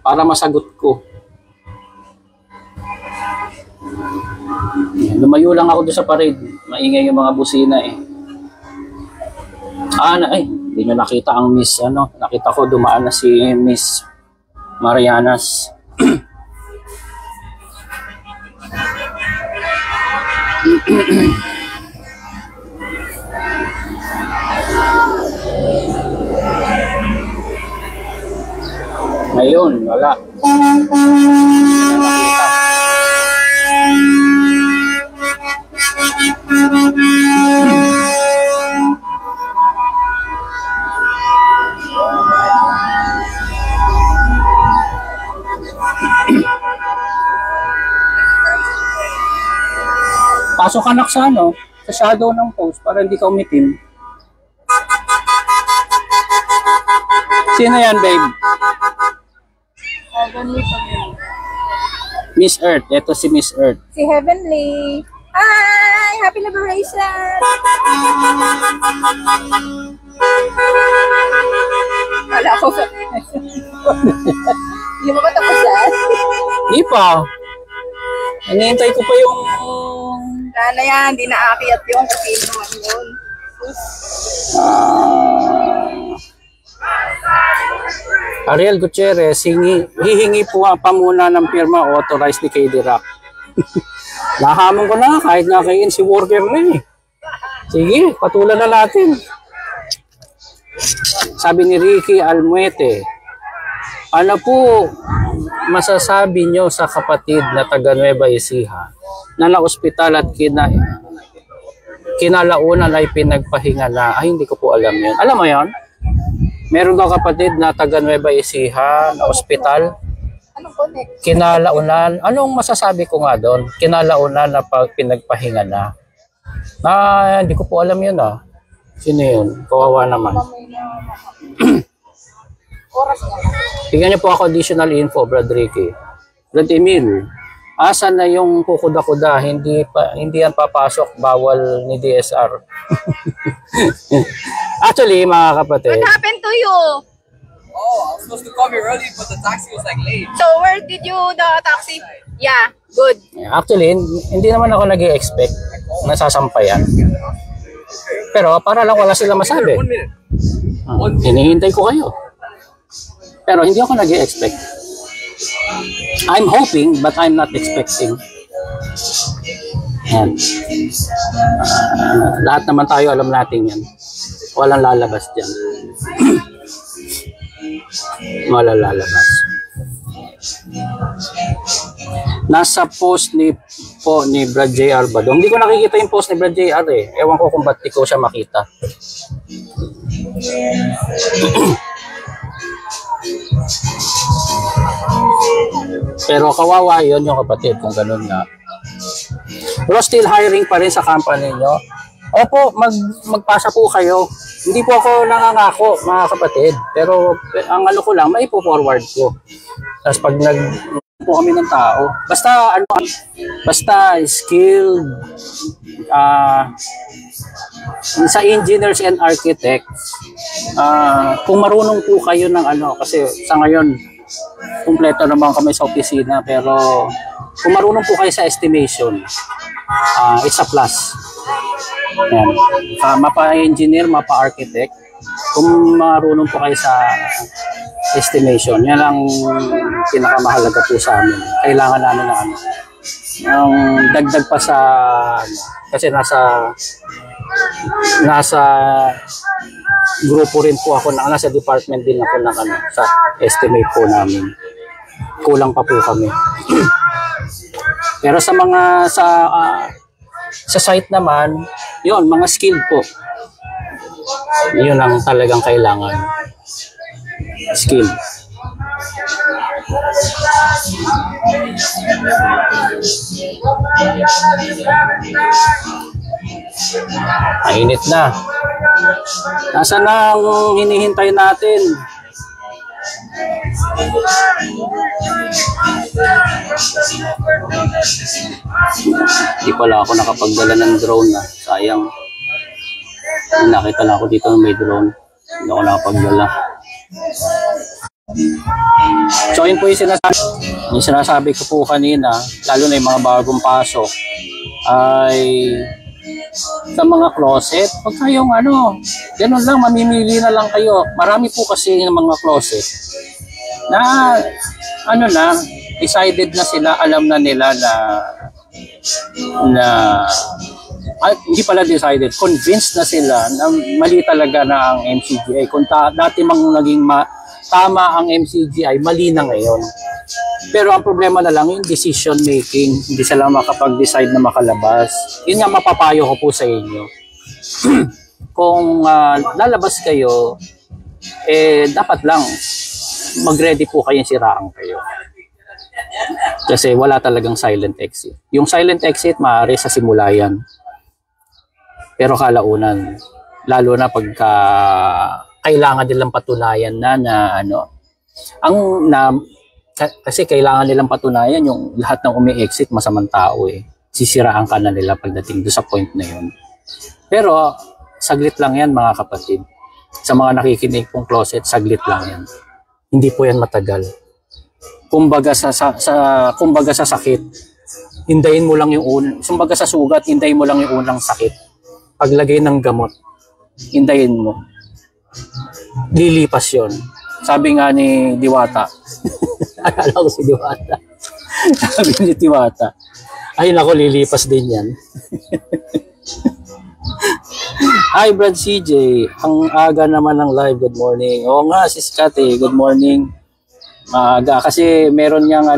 para masagot ko. Lumayo lang ako doon sa parade. Maingay yung mga busina hindi nyo nakita ang Miss, nakita ko dumaan na si Miss Marianas. Ngayon, wala. Pasok anak sa ano, sa shadow ng post para hindi ka umitim. Sino yan, babe? Heavenly pa rin. Miss Earth. Ito si Miss Earth. Si Heavenly. Hi! Happy Liberation! Wala ko ba? Hindi mo ba tapos yan? Hindi pa. Hinihintay ko pa yung... Sana yan, hindi naakyat yung kasi naman yun. Ariel Gutierrez, hihingi po pa muna ng pirma authorized ni KD Rock. Nahamon ko na kahit nga kay si worker na eh. Sige, patulan na natin. Sabi ni Ricky Almuete, ano po masasabi nyo sa kapatid na taga Nueva Ecija na na-ospital at kinalaunan ay pinagpahinga na? Ay, hindi ko po alam yun. Alam mo yun? Meron daw kapatid na taga Nueva Ecija na ospital. Anong connect? Kinalaunan. Anong masasabi ko nga doon? Kinalaunan na pinagpahinga na. Hindi ko po alam yun ah. Sino yun? Kawawa naman. Oras nga. Tingnan niyo po ako additional info, Brad Ricky. Brad Emil, asan na yung kukuda-kuda? Hindi yan papasok, bawal ni DSR. Actually, mga kapatid. What happened to you? Oh, I was supposed to come here early, but the taxi was like late. So where did you the taxi? Yeah, good. Actually, hindi naman ako nag-expect na sasampayan. Pero para lang wala sila masabi. 1 minute. Hinihintay ko kayo. Pero hindi ako nag-expect. I'm hoping, but I'm not expecting. Yan. Lahat naman tayo alam natin yan. Walang lalabas dyan. Walang lalabas. Nasa post ni Brad JR ba? Hindi ko nakikita yung post ni Brad JR eh. Ewan ko kung ba't di ko siya makita. Pero kawawa yun yung kapatid kung ganun nga. Pero still hiring pa rin sa company nyo. Opo, magpasa po kayo. Hindi po ako nangangako, mga kapatid. Pero ang ano ko lang, may po-forward ko. Tapos pag po kami ng tao, basta skilled, sa engineers and architects, kung marunong po kayo ng ano, kasi sa ngayon, kumpleto naman kami sa opisina, pero kung marunong po kayo sa estimation, it's a plus. Yan. Mapa-engineer, mapa-architect, kung marunong po kayo sa estimation, yan ang pinakamahalaga po sa amin. Kailangan namin ng ano, ang dagdag pa sa, kasi nasa grupo rin po ako, nasa department din ako ng ano, sa estimate po namin. Kulang pa po kami. Pero sa mga sa site naman, yun, mga skill po. Yun ang talagang kailangan. Skill. Mainit na. Nasaan na ang hinihintay natin? Hindi pala ako nakapagdala ng drone na. Sayang. Nakita na ako dito may drone. Hindi ako nakapagdala. So yun po yung sinasabi ko po kanina, lalo na yung mga bagong pasok, ay sa mga closet, pag kayong ano, ganun lang, mamimili na lang kayo. Marami po kasi yung mga closet na ano na, decided na sila, alam na nila na hindi pala decided, convinced na sila na mali talaga na ang MCGI. Kung dati mang naging tama ang MCGI, mali na ngayon. Pero ang problema na lang yung decision making, hindi sila makapag-decide na makalabas. Yun nga mapapayo ko po sa inyo. Kung lalabas kayo, dapat lang mag-ready po kayo, siraan kayo. Kasi wala talagang silent exit. Yung silent exit, maaari sa simula yan. Pero kalaunan, lalo na pagka kailangan nilang patunayan kasi kailangan nilang patunayan yung lahat ng umi-exit masamang tao eh. Sisiraan ka na nila pagdating doon sa point na yun. Pero saglit lang yan mga kapatid. Sa mga nakikinig pong closet, saglit lang yan. Hindi po yan matagal. Kumbaga sa sakit, hintayin mo lang kumbaga sa sugat, hintayin mo lang yung unang sakit. Paglagay ng gamot, hintayin mo. Lilipas yun. Sabi nga ni Diwata, akala ko si Diwata. Sabi ni Diwata, ay nako, lilipas din yan. Hi Brad CJ, ang aga naman ng live, good morning. Oo nga, sis Kati, good morning. Maaga, kasi meron niyang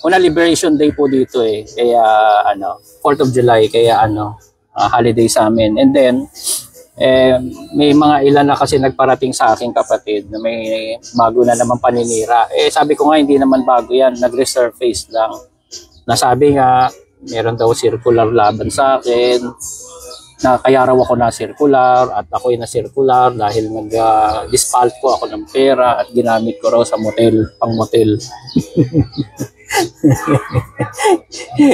una Liberation Day po dito eh. Kaya 4th of July, kaya holiday sa amin. And then, may mga ilan na kasi nagparating sa aking kapatid na may bago na naman paninira. Sabi ko nga, hindi naman bago yan, nag-resurface lang. Nasabi nga, meron daw circular laban sa akin, na kaya raw ako na circular at ako'y na circular dahil nag-dispalt ko ako ng pera at ginamit ko raw sa motel, pang motel.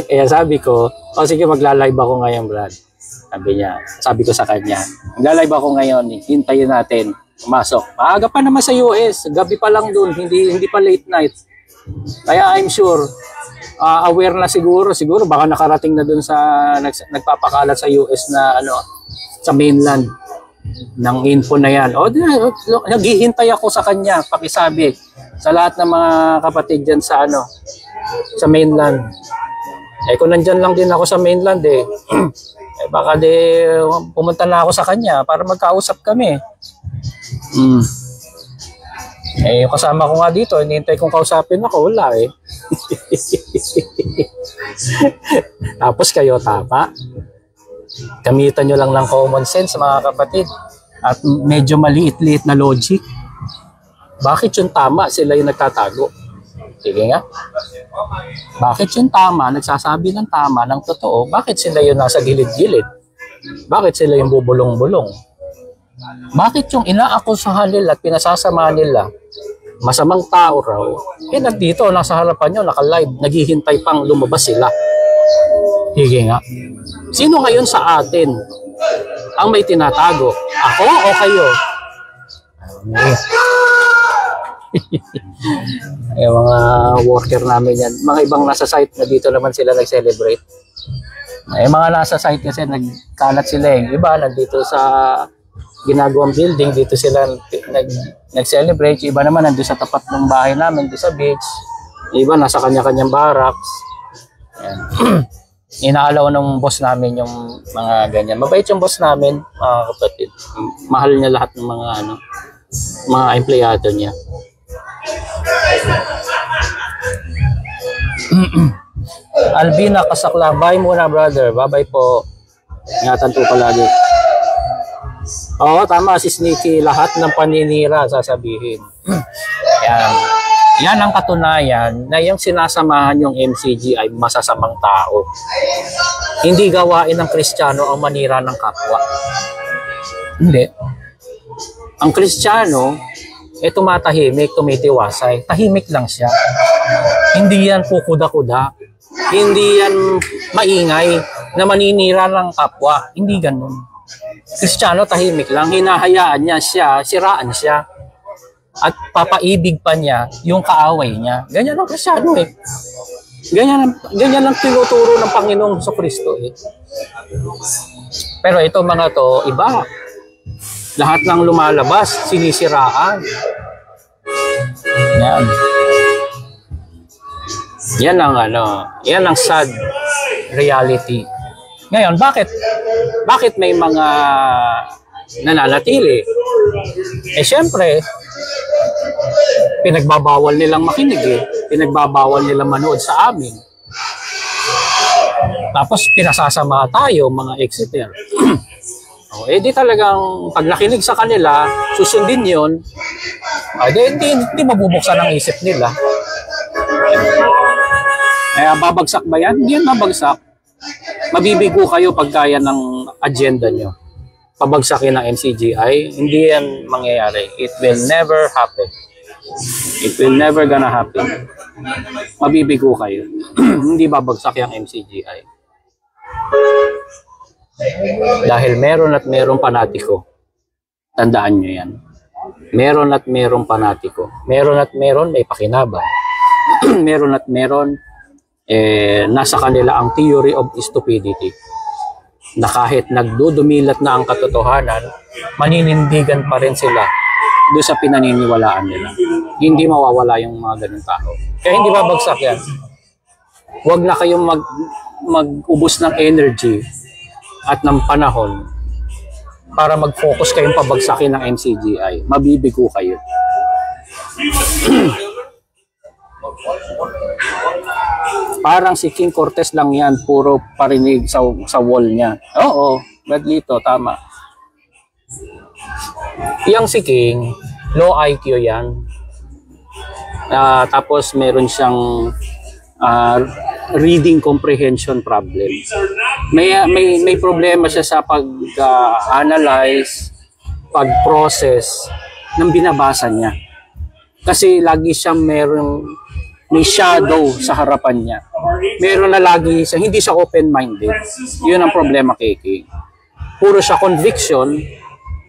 Kaya sabi ko, sige, magla-live ako ngayon, Brad. Sabi ko sa kanya, magla-live ako ngayon, hintayin natin, pumasok. Maaga pa naman sa US, gabi pa lang dun, hindi pa late night. Kaya I'm sure, aware na siguro baka nakarating na dun sa nagpapakalat sa US na sa mainland ng info na yan. Naghihintay ako sa kanya, pakisabi sa lahat ng mga kapatid dyan sa sa mainland. Kung nandyan lang din ako sa mainland baka pumunta na ako sa kanya para magkausap kami. Yung kasama ko nga dito, hinihintay kong kausapin ako, wala eh. Tapos kayo, tapa. Gamitan nyo lang ng common sense, mga kapatid. At medyo maliit-liit na logic. Bakit yung tama, sila yung nagtatago? Sige nga. Bakit yung tama, nagsasabi ng tama, ng totoo, bakit sila yung nasa gilid-gilid? Bakit sila yung bubulong-bulong? Bakit yung inaakusahan nila at pinasasama nila, masamang tao raw, nandito, nasa harapan nyo, naka-live, naghihintay pang lumabas sila? Sige nga. Sino ngayon sa atin ang may tinatago? Ako o kayo? Yung mga worker namin yan, mga ibang nasa site na dito naman sila nag-celebrate. Mga nasa site kasi nagkalat sila iba nandito sa ginagawang building, dito sila nag-celebrate. Iba naman nandito sa tapat ng bahay namin, dito sa beach. Iba nasa kanya-kanyang barracks. Inaalaw ng boss namin yung mga ganyan. Mabait yung boss namin, mga kapatid. Mahal niya lahat ng mga empleyado niya. Albina Kasakla, bye muna brother. Bye-bye po. Ingatan po palagi. Oo, tama si Sneaky. Lahat ng paninira sasabihin. Yan ang katunayan na yung sinasamahan yung MCG ay masasamang tao. Hindi gawain ng Kristiyano ang manira ng kapwa. Hindi. Ang Kristiyano, tumatahimik, tumitiwasay. Tahimik lang siya. Hindi yan kukuda-kuda. Hindi yan maingay na maninira ng kapwa. Hindi ganun. Kristiyano, tahimik lang. Hinahayaan niya siya, siraan siya. At papaibig pa niya yung kaaway niya. Ganyan ang Kristiyano eh. Ganyan ang tinuturo ng Panginoong Kristo eh. Pero ito mga to, iba. Lahat ng lumalabas, sinisiraan. Yan. Yan ang sad reality. Ngayon, bakit may mga nananatili? Siyempre, pinagbabawal nilang makinig pinagbabawal nilang manood sa amin. Tapos pinasasama tayo, mga exiter. Di talagang pag nakinig sa kanila, susundin yun, hindi mabubuksan ang isip nila. Kaya babagsak ba yan? Hindi yan babagsak. Mabibigo kayo pag kaya ng agenda nyo. Pabagsakin ng MCGI, hindi yan mangyayari. It will never happen. It will never gonna happen. Mabibigo kayo. Hindi babagsak yung MCGI. Dahil meron at merong panatiko. Tandaan nyo yan. Meron at merong panatiko. Meron at meron may pakinabang. Meron at meron nasa kanila ang theory of stupidity. Na kahit nagdudumilat na ang katotohanan, maninindigan pa rin sila doon sa pinaniniwalaan nila. Hindi mawawala yung mga ganung tao. Kaya hindi babagsak yan. Huwag na kayong mag-ubos ng energy at ng panahon para mag-focus kayong pabagsakin ng MCGI. Mabibigo kayo. Parang si King Cortez lang yan, puro parinig sa wall niya. Oo, Bradlito, tama. Yang si King, low IQ yan. Tapos meron siyang reading comprehension problem. May problema siya sa pag-analyze, pag-process ng binabasa niya. Kasi lagi siyang may shadow sa harapan niya. Meron na lagi siya, hindi siya open-minded. Yun ang problema kay King. Puro siya conviction,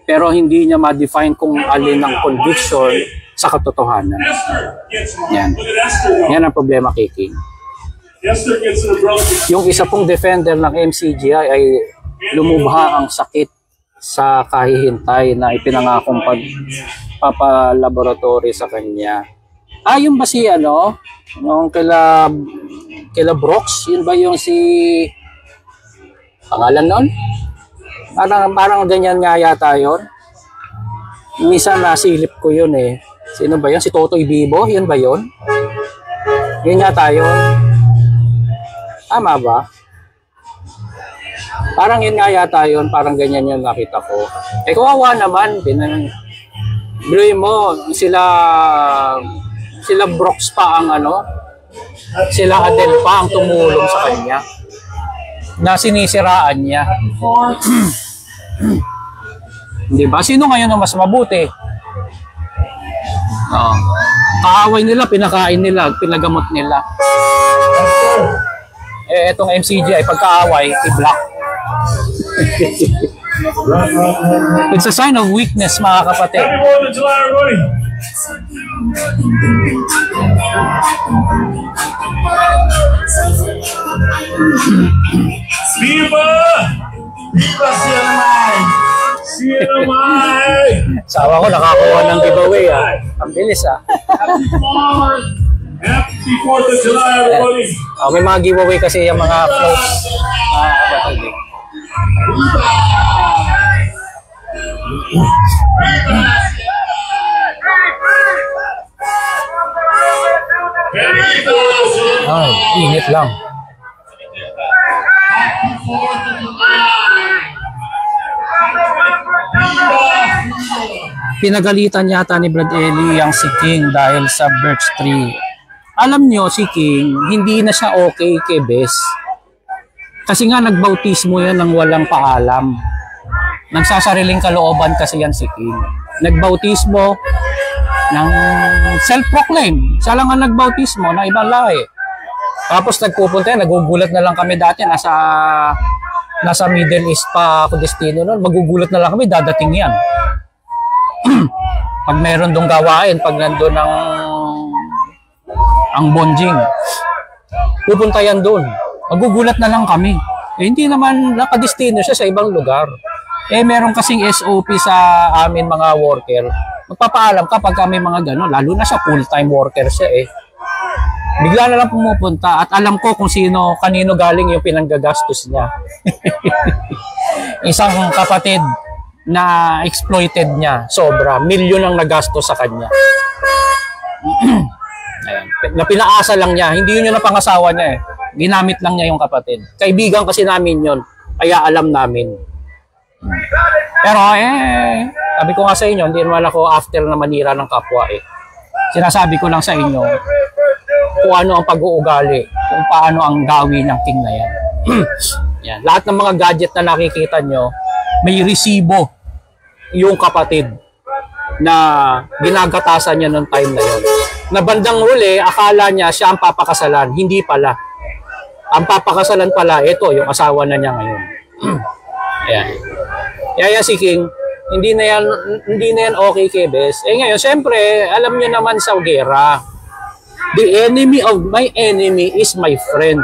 pero hindi niya ma-define kung alin ang conviction sa katotohanan. Yan. Yan ang problema kay King. Yung isa pong defender ng MCGI ay lumubha ang sakit sa kahihintay na ipinangakong pagpapalaboratory sa kanya. Yung ba si yung kila Brooks, yun ba yung si pangalan nun? Parang ganyan nga yata yun. Minsan nasilip ko yun eh. Sino ba yun? Si Totoy Bibo? Yun ba yun? Yun yata yun. Tama ba? Parang yun nga yata yun. Parang ganyan yun nakita ko. Kawawa naman. Biluin mo, sila Brooks pa ang sila Adele pa ang tumulong sa kanya na sinisiraan niya. Di ba? Sino ngayon ang mas mabuti? Kaaway nila, pinakain nila, pinagamot nila. Etong MCG ay pagkaaway, i-block. It's a sign of weakness, mga kapatid. Viva! Viva CNMI! Sawa ko nakakuha ng giveaway Ang bilis Happy 4th of July, everybody! May mga giveaway kasi yung mga floats. Kapatid. Init lang. Pinagalitan yata ni Brad Ellie ang si King dahil sa birch tree. Alam nyo, si King, hindi na siya okay kay Bes. Kasi nga nagbautismo yan ng walang paalam. Nagsasariling kalooban kasi yan si King. Nagbautismo ng self-proclaim. Siya lang ang nagbautismo ng ibang lahi. Tapos nagpupunta yan, nagugulat na lang kami dati, nasa Middle East pa ako destino noon, magugulat na lang kami, dadating yan. Pag meron dong gawain, pag nandun ang bonjing, pupunta yan doon. Magugulat na lang kami. Hindi naman nakadestino siya sa ibang lugar. Meron kasing SOP sa amin mga worker. Magpapaalam kapag kami mga gano'n, lalo na siya full-time worker siya Bigla na lang pumupunta at alam ko kung kanino galing yung pinanggagastos niya. Isang kapatid na exploited niya, sobra, milyon ang nagastos sa kanya. Ayan. Na pinaasa lang niya, hindi yun yung napangasawa niya Ginamit lang niya yung kapatid. Kaibigan kasi namin yun, kaya alam namin. Pero sabi ko nga sa inyo, hindi naman ako after na manira ng kapwa Sinasabi ko lang sa inyo, kung ano ang pag-uugali, kung paano ang gawin ng king na yan. Yan. Lahat ng mga gadget na nakikita nyo, may resibo yung kapatid na ginagatasan niya noong time na yon. Na bandang huli, akala niya siya ang papakasalan. Hindi pala. Ang papakasalan pala, ito, yung asawa na niya ngayon. Ayan. Kaya si King, hindi na yan okay kay Bes. Eh ngayon, siyempre, alam niyo naman sa gera, the enemy of my enemy is my friend.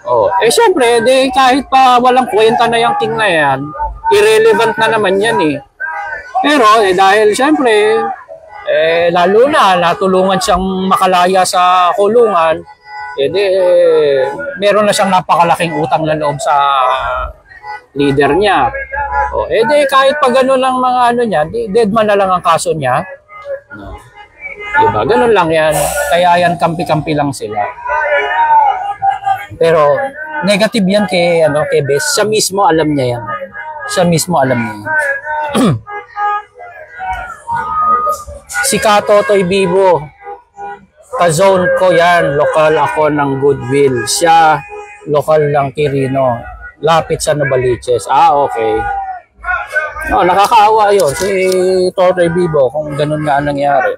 Oh, eh siyempre, kahit pa walang kwenta na yung King na yan, irrelevant na naman yan eh. Pero dahil siyempre, lalo na natulungan siyang makalaya sa kulungan, meron na siyang napakalaking utang na loob sa leader niya. O, kahit pa gano'n lang mga ano niya, dead man na lang ang kaso niya. No. Diba? Ganun lang yan. Kaya yan, kampi-kampi lang sila. Pero, negative yan kay Bes. Siya mismo alam niya yan. Siya mismo alam niya yan. Si Katotoy Bibo, ka-zone ko yan, lokal ako ng Goodwill. Siya, lokal ng Quirino. Lapit sa Novaliches. Okay. No, nakakaawa yun. Si Totoy Bibo, kung ganun nga nangyari.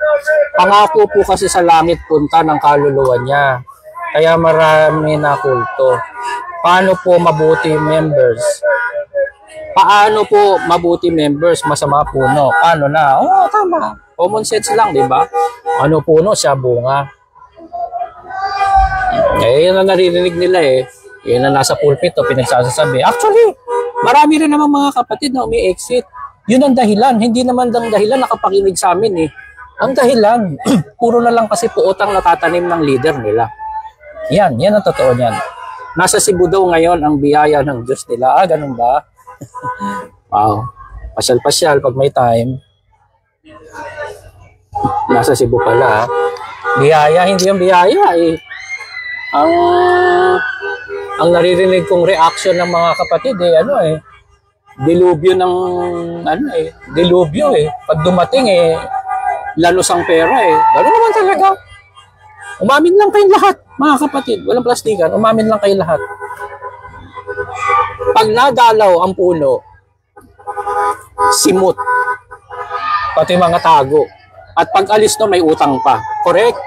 Pangako po kasi sa langit punta ng kaluluwa niya. Kaya marami na kulto. Paano po mabuti members? Paano po mabuti members? Masama puno. Paano na? Tama. Common sense lang, di ba? Ano puno, siya bunga. Yun ang naririnig nila eh. Yun ang nasa pulpit o pinagsasasabi. Actually, marami rin naman mga kapatid na umi-exit. Yun ang dahilan. Hindi naman ang dahilan nakapakinig sa amin eh. Ang dahilan, puro na lang kasi puotang natatanim ng leader nila. Yan ang totoo niyan. Nasa Cebu daw ngayon ang biyaya ng Diyos nila. Ganun ba? Wow. Pasyal-pasyal pag may time. Nasa Cebu pala. Biyaya, hindi yung biyaya eh. Ang naririnig kong reaction ng mga kapatid dilubyo ng dilubyo eh. Pag dumating lalos ang pera eh. Gano'n naman talaga. Umamin lang kayong lahat, mga kapatid. Walang plastikan, umamin lang kayong lahat. Pag nadalaw ang puno, simot, pati mga tago. At pag alis nun, may utang pa. Correct?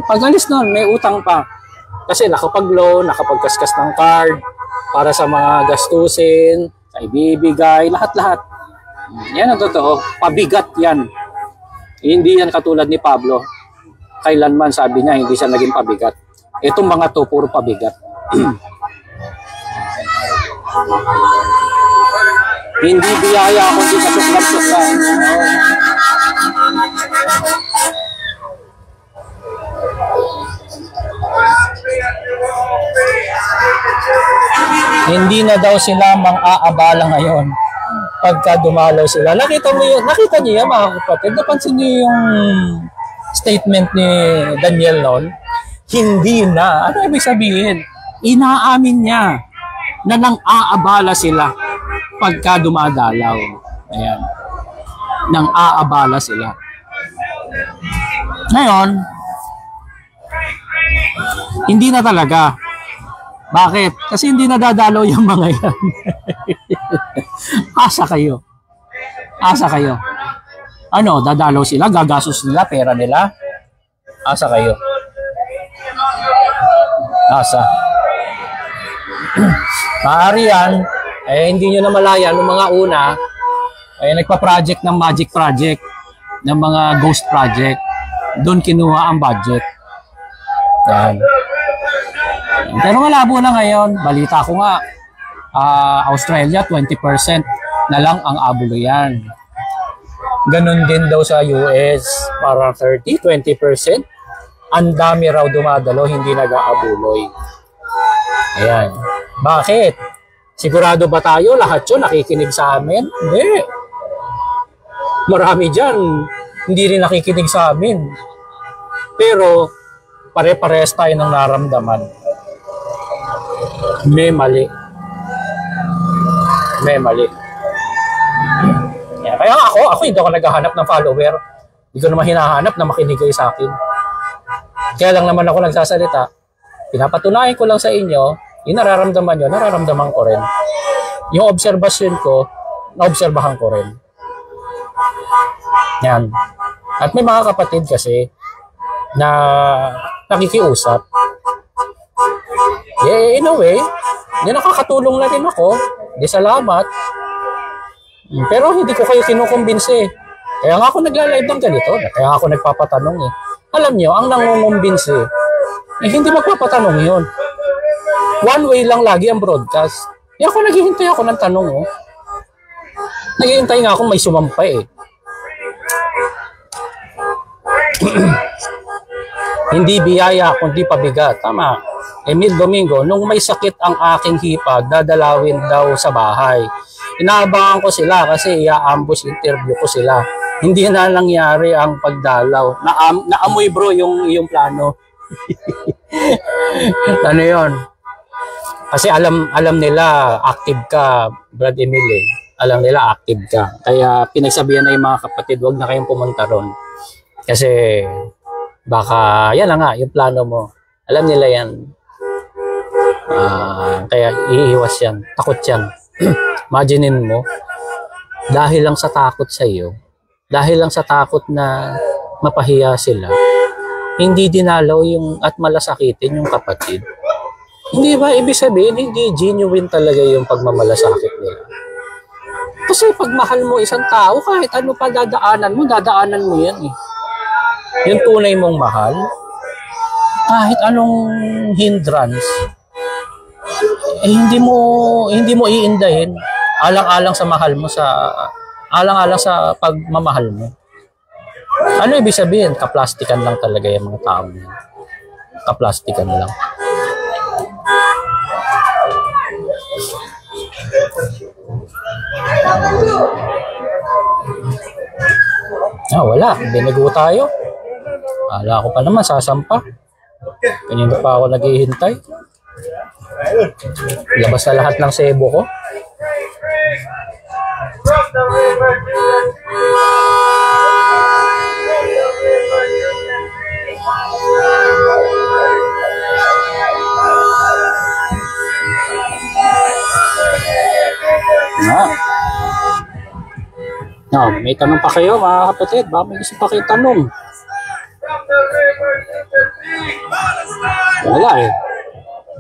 Pag alis nun, may utang pa. Kasi nakapag-loan, nakapagkaskas ng card, para sa mga gastusin, sa ibibigay, lahat-lahat. Yan ang totoo. Pabigat yan. Hindi yan katulad ni Pablo. Kailanman sabi niya, hindi siya naging pabigat. Itong mga to, puro pabigat. Hindi biyaya kundi kasuklap-suklap. Hindi na daw sila mang-aabala ngayon pagka dumalaw sila. Nakita niyo yan mga kapatid? Napansin niyo yung statement ni Daniel noon? Hindi na. Ano ibig sabihin? Inaamin niya na nang-aabala sila pagka dumadalaw. Ayan. Nang-aabala sila. Ngayon, hindi na talaga. Bakit? Kasi hindi nadadalaw yung mga yan. Asa kayo. Ano, dadalaw sila, gagastos nila, pera nila. Asa kayo. Maaari yan, hindi nyo na malaya nung mga una, nagpa-project ng magic project, ng mga ghost project. Doon kinuha ang budget. Yan. Pero malabo na ngayon, balita ko nga, Australia 20% na lang ang abuluyan. Ganon din daw sa US, para 30-20%. Ang dami raw dumadalo, hindi nag-aabuloy. Ayan. Bakit? Sigurado ba tayo lahat yun nakikinig sa amin? Hindi. Marami dyan, hindi rin nakikinig sa amin. Pero, pare-parehas tayo ng naramdaman. May mali. Kaya ako hindi ako naghahanap ng follower. Hindi ko naman hinahanap na makinig kayo sa akin. Kaya lang naman ako nagsasalita. Pinapatunayan ko lang sa inyo, yung nararamdaman nyo, nararamdaman ko rin. Yung obserbasyon ko, naobserbahan ko rin. Yan. At may mga kapatid kasi na nakikiusap. In a way, nakakatulong na rin ako. Di salamat. Pero hindi ko kayo kinukumbinsi. Kaya nga ako nagla-live ng ganito. Kaya nga ako nagpapatanong eh. Alam nyo, ang nangungumbinsi, hindi magpapatanong yun. One way lang lagi ang broadcast. Kaya ako naghihintay ako ng tanong. Oh. Naghihintay nga akong may sumampay eh. Hindi biyaya, kundi pabigat. Tama. Emil Domingo, nung may sakit ang aking hipag, dadalawin daw sa bahay. Inaabangan ko sila kasi i-ambush interview ko sila. Hindi na nangyari ang pagdalaw. Naamoy bro yung plano. Ano yon? Kasi alam nila active ka, Brad Emil eh. Alam nila active ka. Kaya pinagsabihan na yung mga kapatid, wag na kayong pumunta ron. Kasi baka yan na nga yung plano mo. Alam nila yan. Kaya iiwas yan. Takot yan. Imaginein mo, dahil lang sa takot sa iyo, dahil lang sa takot na mapahiya sila, hindi dinalaw yung at malasakitin yung kapatid. Hindi ba? Ibig sabihin, hindi genuine talaga yung pagmamalasakit nila. Kasi pag mahal mo isang tao, kahit ano pa dadaanan mo yan eh. Yung tunay mong mahal, kahit anong hindrance, hindi mo iindahin alang-alang sa mahal mo, alang-alang sa pagmamahal mo. Ano ibig sabihin? Kaplastikan lang talaga yung mga tao yan. Kaplastikan lang. Wala. Binago tayo. Akala ko pa naman sasampa. Kanina pa ako naghihintay. Labas na lahat ng sebo ko. May tanong pa kayo mga kapatid. Baka may gusto pa kayo tanong. Wala eh.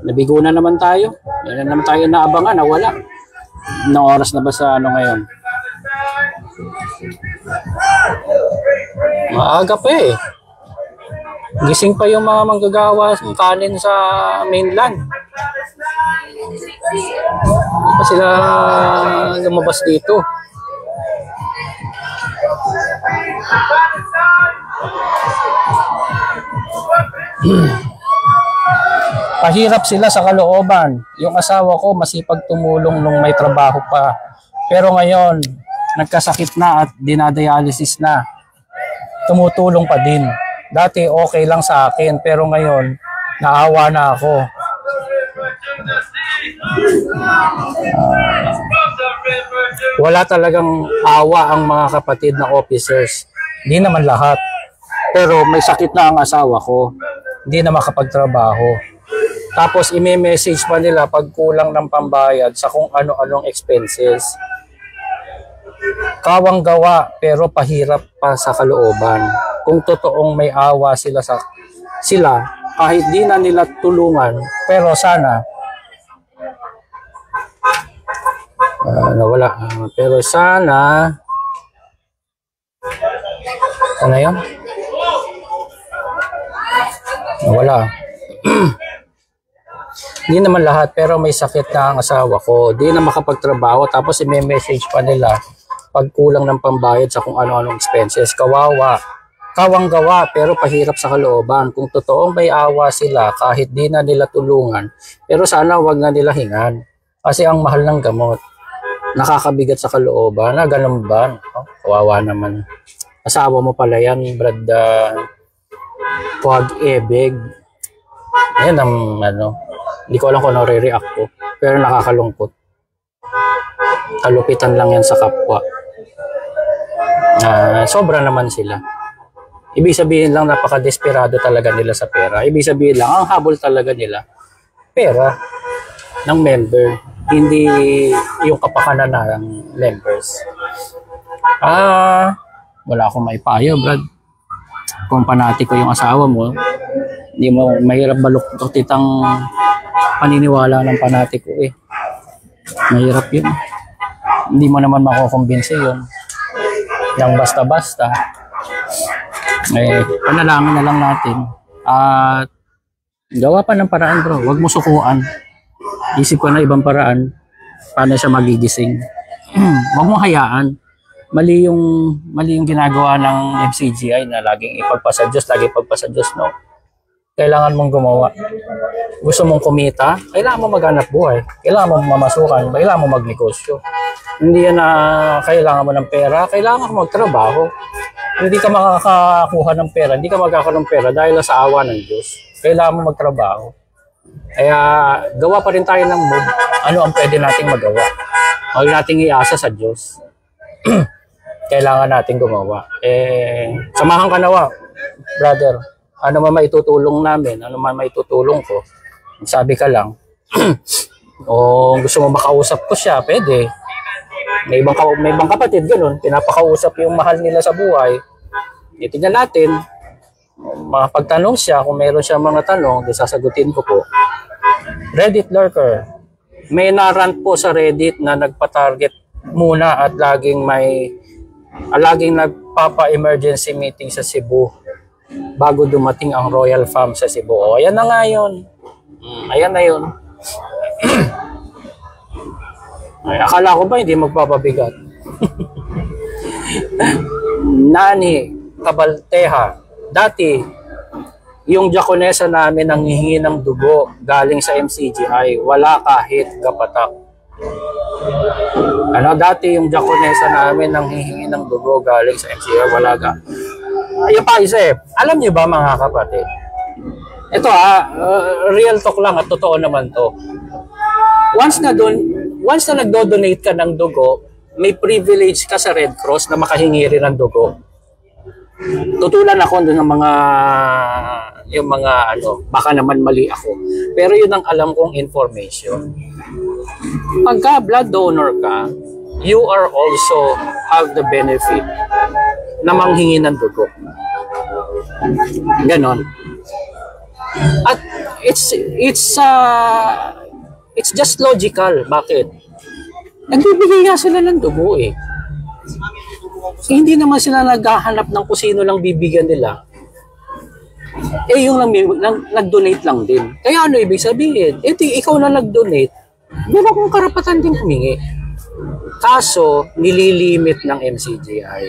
Nabigo na naman tayo. Yan na naman tayo naabangan na wala. Ilang oras na ba sa ano ngayon? Maaga pa eh. Gising pa yung mga manggagawa ng kanin sa mainland. Hindi pa sila lumabas dito. Pahirap sila sa kalooban. Yung asawa ko masipag tumulong nung may trabaho pa. Pero ngayon, nagkasakit na at dinadialysis na. Tumutulong pa din. Dati okay lang sa akin, pero ngayon, naawa na ako. Wala talagang awa ang mga kapatid na officers. Hindi naman lahat. Pero may sakit na ang asawa ko. Hindi na makapagtrabaho. Tapos i-message pa nila pag kulang ng pambayad sa kung ano-anong expenses. Kawang gawa pero pahirap pa sa kalooban. Kung totoong may awa sila kahit di na nila tulungan, pero sana nawala. Pero sana ano yun? Nawala. Hindi naman lahat, pero may sakit na ang asawa ko. Di na makapagtrabaho, tapos i-message pa nila pag kulang ng pambayad sa kung ano-anong expenses. Kawawa. Kawang gawa, pero pahirap sa kalooban. Kung totoong may awa sila, kahit di na nila tulungan, pero sana wag na nila hingan. Kasi ang mahal ng gamot, nakakabigat sa kalooban. Ganun ba? Kawawa naman. Asawa mo pala yan, Brad Pag-ebig. Yan ang hindi ko alam kung ano re-react ko. Pero nakakalungkot. Kalupitan lang yan sa kapwa. Sobra naman sila. Ibig sabihin lang napaka-desperado talaga nila sa pera. Ibig sabihin lang, ang habol talaga nila, pera ng member, hindi yung kapakanan ng members. Wala akong maipayo, Brad. Kung panatiko yung asawa mo, hindi mo mahirap baluktot itang paniniwala ng panatiko eh. Mahirap yun. Hindi mo naman makukumbinsi yun. Yang basta-basta. Panalangin na lang natin. At gawa pa ng paraan, bro. Huwag mo sukuan. Isip ko na ibang paraan paano siya magigising. Huwag mo hayaan. Mali yung ginagawa ng MCGI na laging ipagpasa Diyos, lagi ipagpasa Diyos, no? Kailangan mong gumawa. Gusto mong kumita, kailangan mo maghanap buhay. Kailangan mo mamasukan, kailangan mo magnegosyo. Hindi yan na kailangan mo ng pera, kailangan mo magtrabaho. Hindi ka makakakuha ng pera, hindi ka magkakaroon ng pera dahil sa awa ng Diyos. Kailangan mo magtrabaho. Kaya gawa pa rin tayo ng move. Ano ang pwede nating magawa? Huwag nating iasa sa Diyos. Kailangan natin gumawa. Samahan ka nawa, brother. Ano man maitutulong namin, ano man maitutulong ko, sabi ka lang. O gusto mo makausap ko siya, pwede. May ibang kapatid, ganun, pinapakausap yung mahal nila sa buhay. Itignan natin, makapagtanong siya, kung meron siya mga tanong, di sasagutin ko po. Reddit lurker. May narant po sa Reddit na nagpa-target muna at laging nagpapa-emergency meeting sa Cebu bago dumating ang Royal Farm sa Cebu. O, ayan na nga yun. Ayan na yun. Ay, akala ko ba hindi magpapabigat? Nani Cabalteja. Dati, yung Diakonesa namin ang hihingi ng dugo galing sa MCGI. Wala kahit kapatak. Dati yung Diakonesa namin ang hihingi ng dugo galing sa MCGI. Wala ka. Ayun pa isa eh. Alam niyo ba mga kapatid? Ito real talk lang at totoo naman to. Once na nagdo-donate ka ng dugo, may privilege ka sa Red Cross na makahingi rin ng dugo. Tutulan ako doon ng baka naman mali ako. Pero yun ang alam kong information. Pagka blood donor ka, you are also have the benefit na manghingi ng dugo. Ganon. At it's just logical. Bakit? Nagbibigay nga sila ng dugo eh. Hindi naman sila naghahanap ng kung sino lang bibigyan nila. Yung nag-donate lang din. Kaya ano ibig sabihin? Ikaw na nag-donate, meron kong karapatan din humingi. Kaso, nililimit ng MCGI.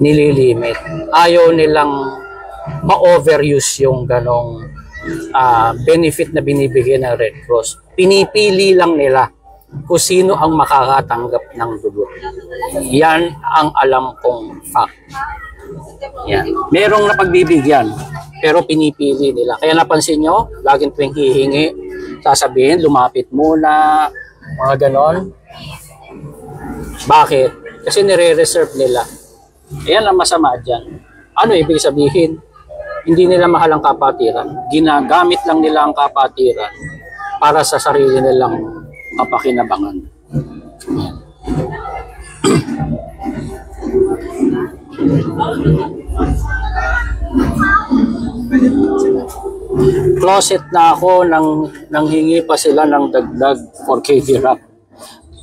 Nililimit. Ayaw nilang ma-overuse yung ganong benefit na binibigay ng Red Cross. Pinipili lang nila kung sino ang makakatanggap ng dugo. Yan ang alam kong fact. Yan. Merong napagbibigyan, pero pinipili nila. Kaya napansin nyo, laging tuwing hihingi, sasabihin, lumapit muna, mga ganon. Bakit? Kasi nire-reserve nila. Ayan ang masama dyan. Ano ibig sabihin? Hindi nila mahal ang kapatiran. Ginagamit lang nila ang kapatiran para sa sarili nilang kapakinabangan. Closet na ako nang hingi pa sila ng dagdag for KD Rock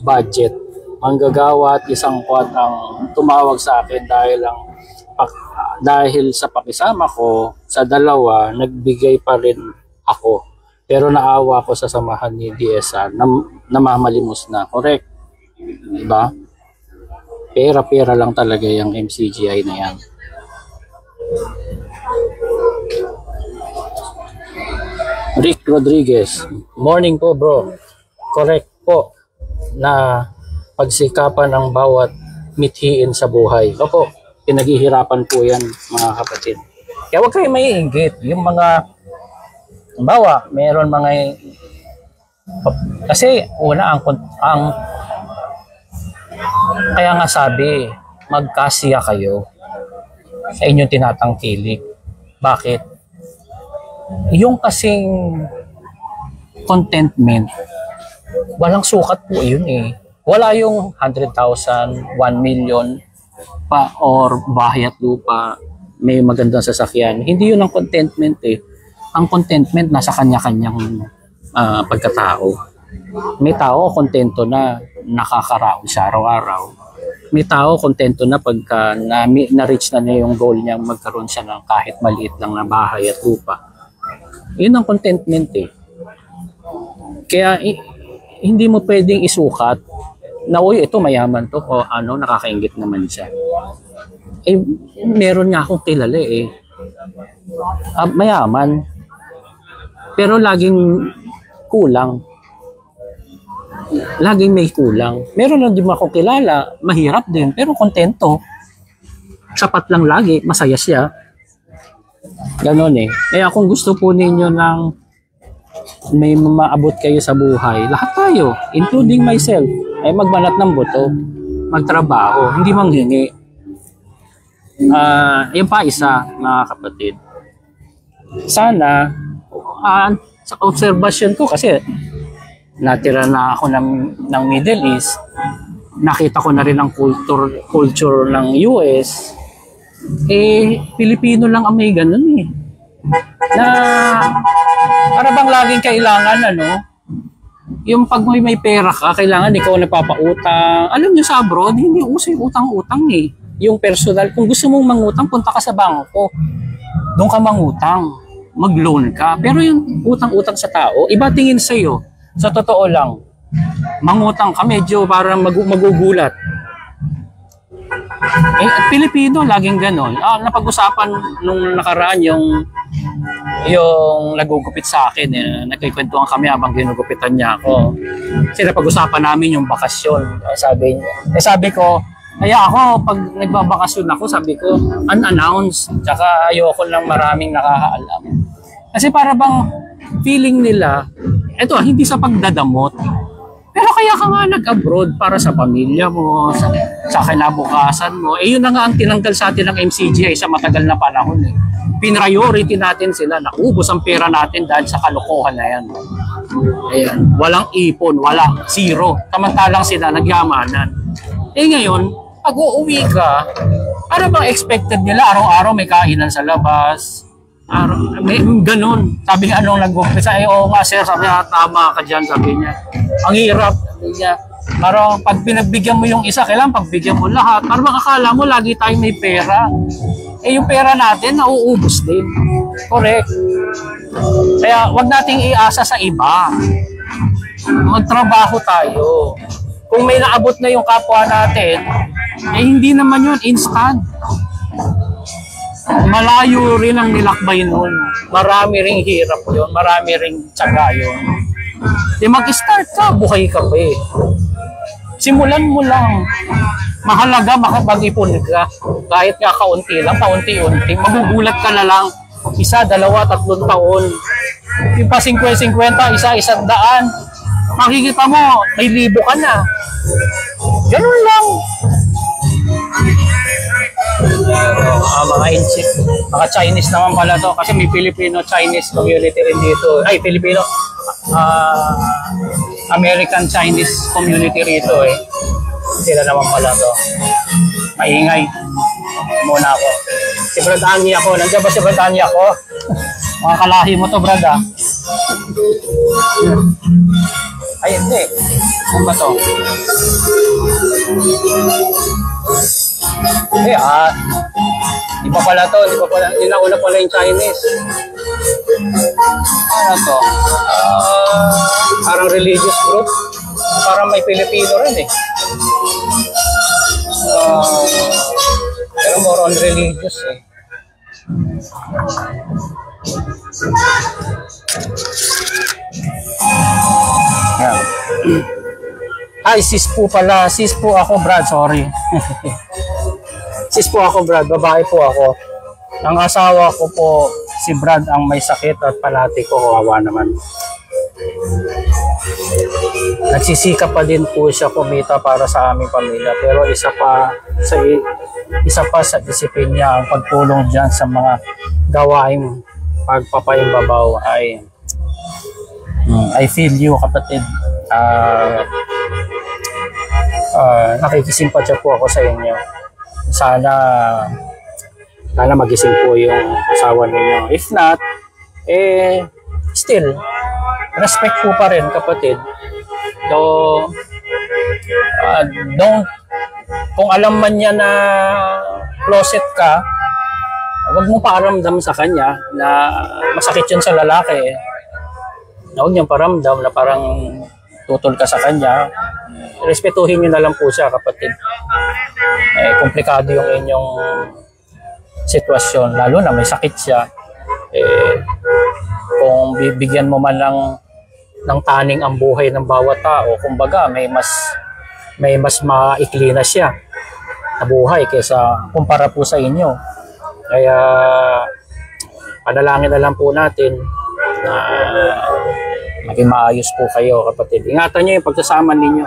budget. Ang gagawa at isang kwat ang tumawag sa akin dahil sa pakisama ko sa dalawa, nagbigay pa rin ako. Pero naawa ko sa samahan ni DSR na namamalimos na. Correct? Diba? Pera-pera lang talaga yung MCGI na yan. Rick Rodriguez. Morning po bro. Correct po na pagsikapan ng bawat mithiin sa buhay. Opo, pinaghihirapan po yan mga kapatid. Kaya huwag kayo maiinggit. Yung mga bawa, meron mga kasi una ang kaya nga sabi, magkasiya kayo. sa inyong tinatangkilik. Bakit? Yung kasing contentment, walang sukat po yun eh. Wala yung 100,000, 1 million pa or bahay at lupa, may magandang sasakyan. Hindi yun ang contentment eh. Ang contentment nasa kanya-kanyang pagkatao. May tao kontento na nakakaraon siya araw-araw. May tao kontento na pagka na-reach na niya yung goal niya, magkaroon siya ng kahit maliit lang na bahay at lupa. Yun ang contentment eh. Kaya hindi mo pwedeng isukat na uy, ito mayaman to o ano, nakakaingit naman siya. Eh, meron nga akong kilala eh. Mayaman. Pero laging kulang. Laging may kulang. Meron lang din akong kilala, mahirap din, pero kontento. Sapat lang lagi, masaya siya. Ganon eh. Kaya kung gusto po ninyo ng may maabot kayo sa buhay, lahat tayo, including myself, ay magbanat ng buto, magtrabaho, hindi manghingi. Yan pa isa, mga kapatid. Sana, sa observation ko, kasi natira na ako ng Middle East, nakita ko na rin ang culture ng US, Pilipino lang ang may ganun eh. Na para bang laging kailangan yung pag may pera ka, kailangan ikaw nagpapautang. Alam niyo sa abroad, hindi uso yung utang-utang eh. Yung personal, kung gusto mong mangutang, punta ka sa bangko. Doon ka mangutang, mag-loan ka. Pero yung utang-utang sa tao, iba tingin sa'yo. Sa totoo lang, mangutang ka, medyo parang magugulat. Pilipino, laging ganon. Napag-usapan nung nakaraan yung nagugupit sa akin, nagkikwentuhan kami habang ginugupitan niya ako. Kasi napag-usapan namin yung bakasyon. Sabi niya. Sabi ko, kaya ako, pag nagbabakasyon ako, sabi ko, unannounced. Tsaka ayoko lang maraming nakakaalam. Kasi para bang feeling nila, eto, hindi sa pagdadamot. Pero kaya ka nga nag-abroad para sa pamilya mo, sa kinabukasan mo. Yun na nga ang tinanggal sa atin ng MCGI sa matagal na panahon. Pinriority natin sila, naubos ang pera natin dahil sa kalokohan na yan. Ayan, walang ipon, wala, zero. Samantalang sila nagyamanan. Ngayon, pag uuwi ka, ano bang expected nila? Araw-araw may kainan sa labas. May ganun. Sabi nga anong nag-umpisa, oo nga sir, sabi niya, tama ka dyan, sabi niya. Ang hirap, sabi niya. Parang pag pinagbigyan mo yung isa, kailangan pagbigyan mo lahat. Parang akala mo lagi tayong may pera. Yung pera natin, nauubos din. Correct. Kaya wag nating iasa sa iba. Magtrabaho tayo. Kung may naabot na yung kapwa natin, hindi naman yun instant. Malayo rin ang nilakbay nun. Marami ring hirap yun. Marami ring tiyaga yun. Mag-start ka, buhay ka pa eh. Simulan mo lang. Mahalaga makapag-ipon ka. Kahit nga kaunti lang, kaunti-unti. Magugulat ka na lang. 1, 2, 3 taon. Yung pa 50, 100, 100. Makikita mo, may 1,000 ka na. Ganun lang. Mga Chinese naman pala to. Kasi may Filipino-Chinese community rin dito. Ay, Filipino American-Chinese community rito eh. Sila naman pala to. Maingay. Muna ako. Si Brad Angie ako. Nandiyan ba si Brad Angie ako? Mga kalahi mo to, Brad ah. Ay, hindi. Ano ba to? Iba pala to. Inauna pala yung Chinese. Ano to? Parang religious group. Parang may Filipino rin eh. Pero more on religious eh. Yeah. Ay, sis po pala. Sis po ako, Brad. Sorry. Sis po ako, Brad. Babae po ako. Ang asawa ko po, si Brad ang may sakit at palati ko. Kawawa naman. Nagsisikap pa din po siya kumita para sa aming pamilya. Pero isa pa sa isa pa sa disiplina ang pagtulong dyan sa mga gawaing pagpapaimbabaw ay I feel you, kapatid. Nakikisimpatya po ako sa inyo. Sana magising po yung asawa ninyo. If not, still, respect po pa rin, kapatid. So, kung alam man niya na closet ka, huwag mo paramdam sa kanya na masakit yun sa lalaki. Huwag niyang paramdam na parang tutol ka sa kanya. Respetuhin niyo na lang po siya, kapatid. Komplikado yung inyong sitwasyon, lalo na may sakit siya. Kung bibigyan mo man lang ng taning ang buhay ng bawat tao, kumbaga may mas maikli na siya na buhay kaysa kumpara po sa inyo. Kaya panalangin na lang po natin na maging maayos po kayo, kapatid. Ingatan nyo yung pagsasama ninyo.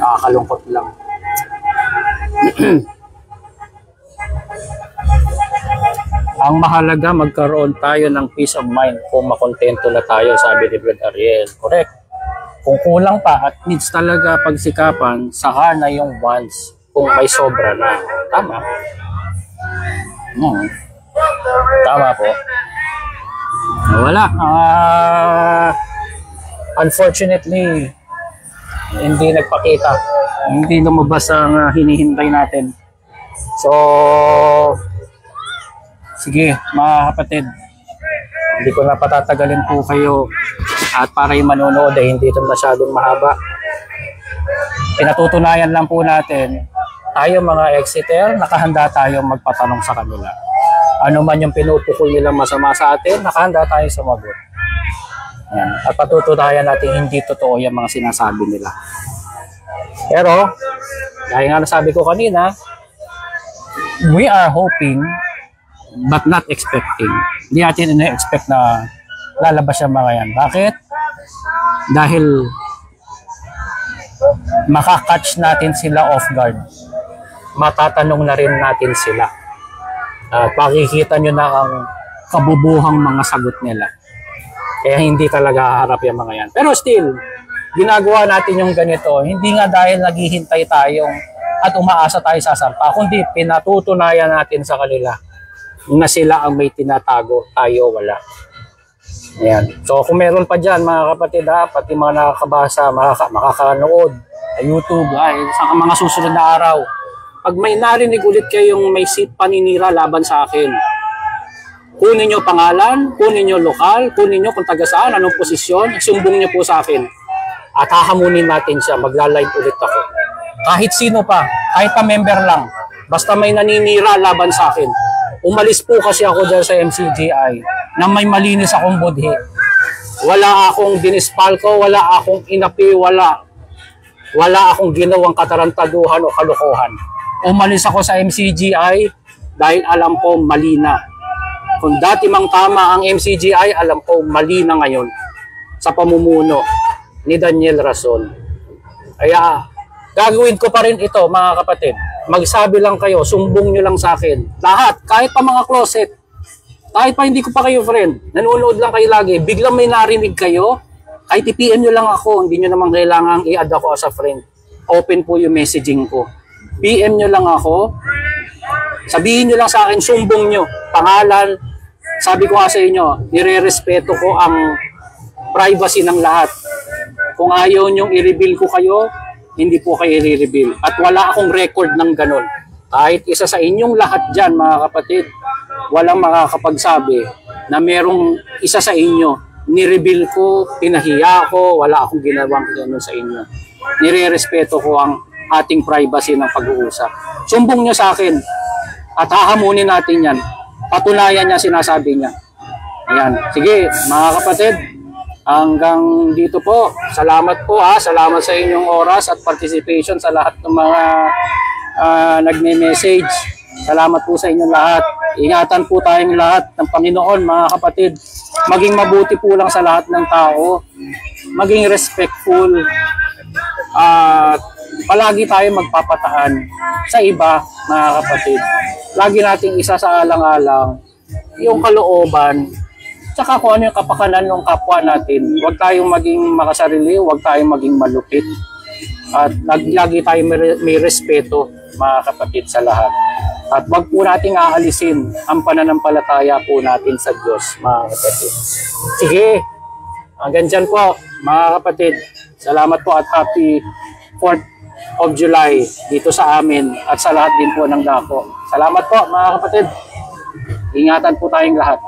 Nakakalungkot lang. Ang mahalaga, magkaroon tayo ng peace of mind kung makontento na tayo, sabi ni Brad Ariel. Correct. Kung kulang pa at needs talaga pagsikapan, saka na yung wants kung may sobra na. Tama. Tama po. Wala. Unfortunately, hindi nagpakita. Hindi lumabas ang hinihintay natin. So, sige mga kapatid, hindi ko na patatagalin po kayo at para yung manonood ay hindi ito masyadong mahaba. Pinatutunayan lang po natin, tayo mga Exeter, nakahanda tayo magpatanong sa kanila. Ano man yung pinupukol nilang masama sa atin, nakahanda tayo sumagot. Yan. At patutunayan natin hindi totoo yung mga sinasabi nila. Pero, dahil nga nasabi ko kanina, we are hoping but not expecting. Hindi natin ina-expect na lalabas yung mga yan. Bakit? Dahil makakatch natin sila off guard. Matatanong na rin natin sila. At makikita nyo na ang kabubuhang mga sagot nila. Kaya hindi talaga harap yung mga yan. Pero still, ginagawa natin yung ganito, hindi nga dahil naghihintay tayong at umaasa tayo sa sampa, kundi pinatutunayan natin sa kanila na sila ang may tinatago, tayo wala. Ayan. So kung meron pa dyan mga kapatid, pati mga nakakabasa, makakanood sa YouTube, sa mga susunod na araw, pag may narinig ulit kayong may paninira laban sa akin, kunin nyo pangalan, kunin nyo lokal, kunin nyo kung taga saan, anong posisyon, sumbong nyo po sa akin. At hahamunin natin siya, magla-live ulit ako. Kahit sino pa, kahit pa member lang, basta may naninira laban sa akin. Umalis po kasi ako dyan sa MCGI na may malinis akong budhi. Wala akong dinispalko, wala akong inapi, wala akong ginawang katarantaduhan o kalokohan. Umalis ako sa MCGI dahil alam ko mali na. Kung dati mang tama ang MCGI, alam ko mali na ngayon sa pamumuno ni Daniel Rason. Kaya gagawin ko pa rin ito mga kapatid. Magsabi lang kayo, sumbong nyo lang sa akin. Lahat, kahit pa mga closet, kahit pa hindi ko pa kayo friend, nanonood lang kayo lagi, biglang may narinig kayo, kahit i-PM nyo lang ako, hindi nyo naman kailangan i-add ako as a friend. Open po yung messaging ko. PM nyo lang ako, sabihin nyo lang sa akin, sumbong nyo, pangalan. Sabi ko nga sa inyo, nire-respeto ko ang privacy ng lahat. Kung ayaw nyong i-reveal ko kayo, hindi po kayo i-reveal. At wala akong record ng ganon. Kahit isa sa inyong lahat dyan, mga kapatid, walang makakapagsabi na merong isa sa inyo, ni-reveal ko, pinahiya ko, wala akong ginawang ganon sa inyo. Nire-respeto ko ang ating privacy ng pag-uusap. Sumbong nyo sa akin at hahamunin natin yan. Patunayan niya, sinasabi niya. Ayan. Sige, mga kapatid, hanggang dito po. Salamat po Salamat sa inyong oras at participation sa lahat ng mga nagme-message. Salamat po sa inyong lahat. Ingatan po tayong lahat ng Panginoon, mga kapatid. Maging mabuti po lang sa lahat ng tao. Maging respectful. At palagi tayo magpapataan sa iba, mga kapatid. Lagi nating isa sa alang-alang yung kalooban, tsaka kung ano yung kapakanan ng kapwa natin. Huwag tayong maging makasarili, huwag tayong maging malupit. At lagi tayong may respeto, mga kapatid, sa lahat. At huwag po nating aalisin ang pananampalataya po natin sa Diyos, mga kapatid. Sige, hanggang dyan po, mga kapatid. Salamat po at happy 4th of July dito sa amin at sa lahat din po ng dako. Salamat po, mga kapatid. Ingatan po tayong lahat.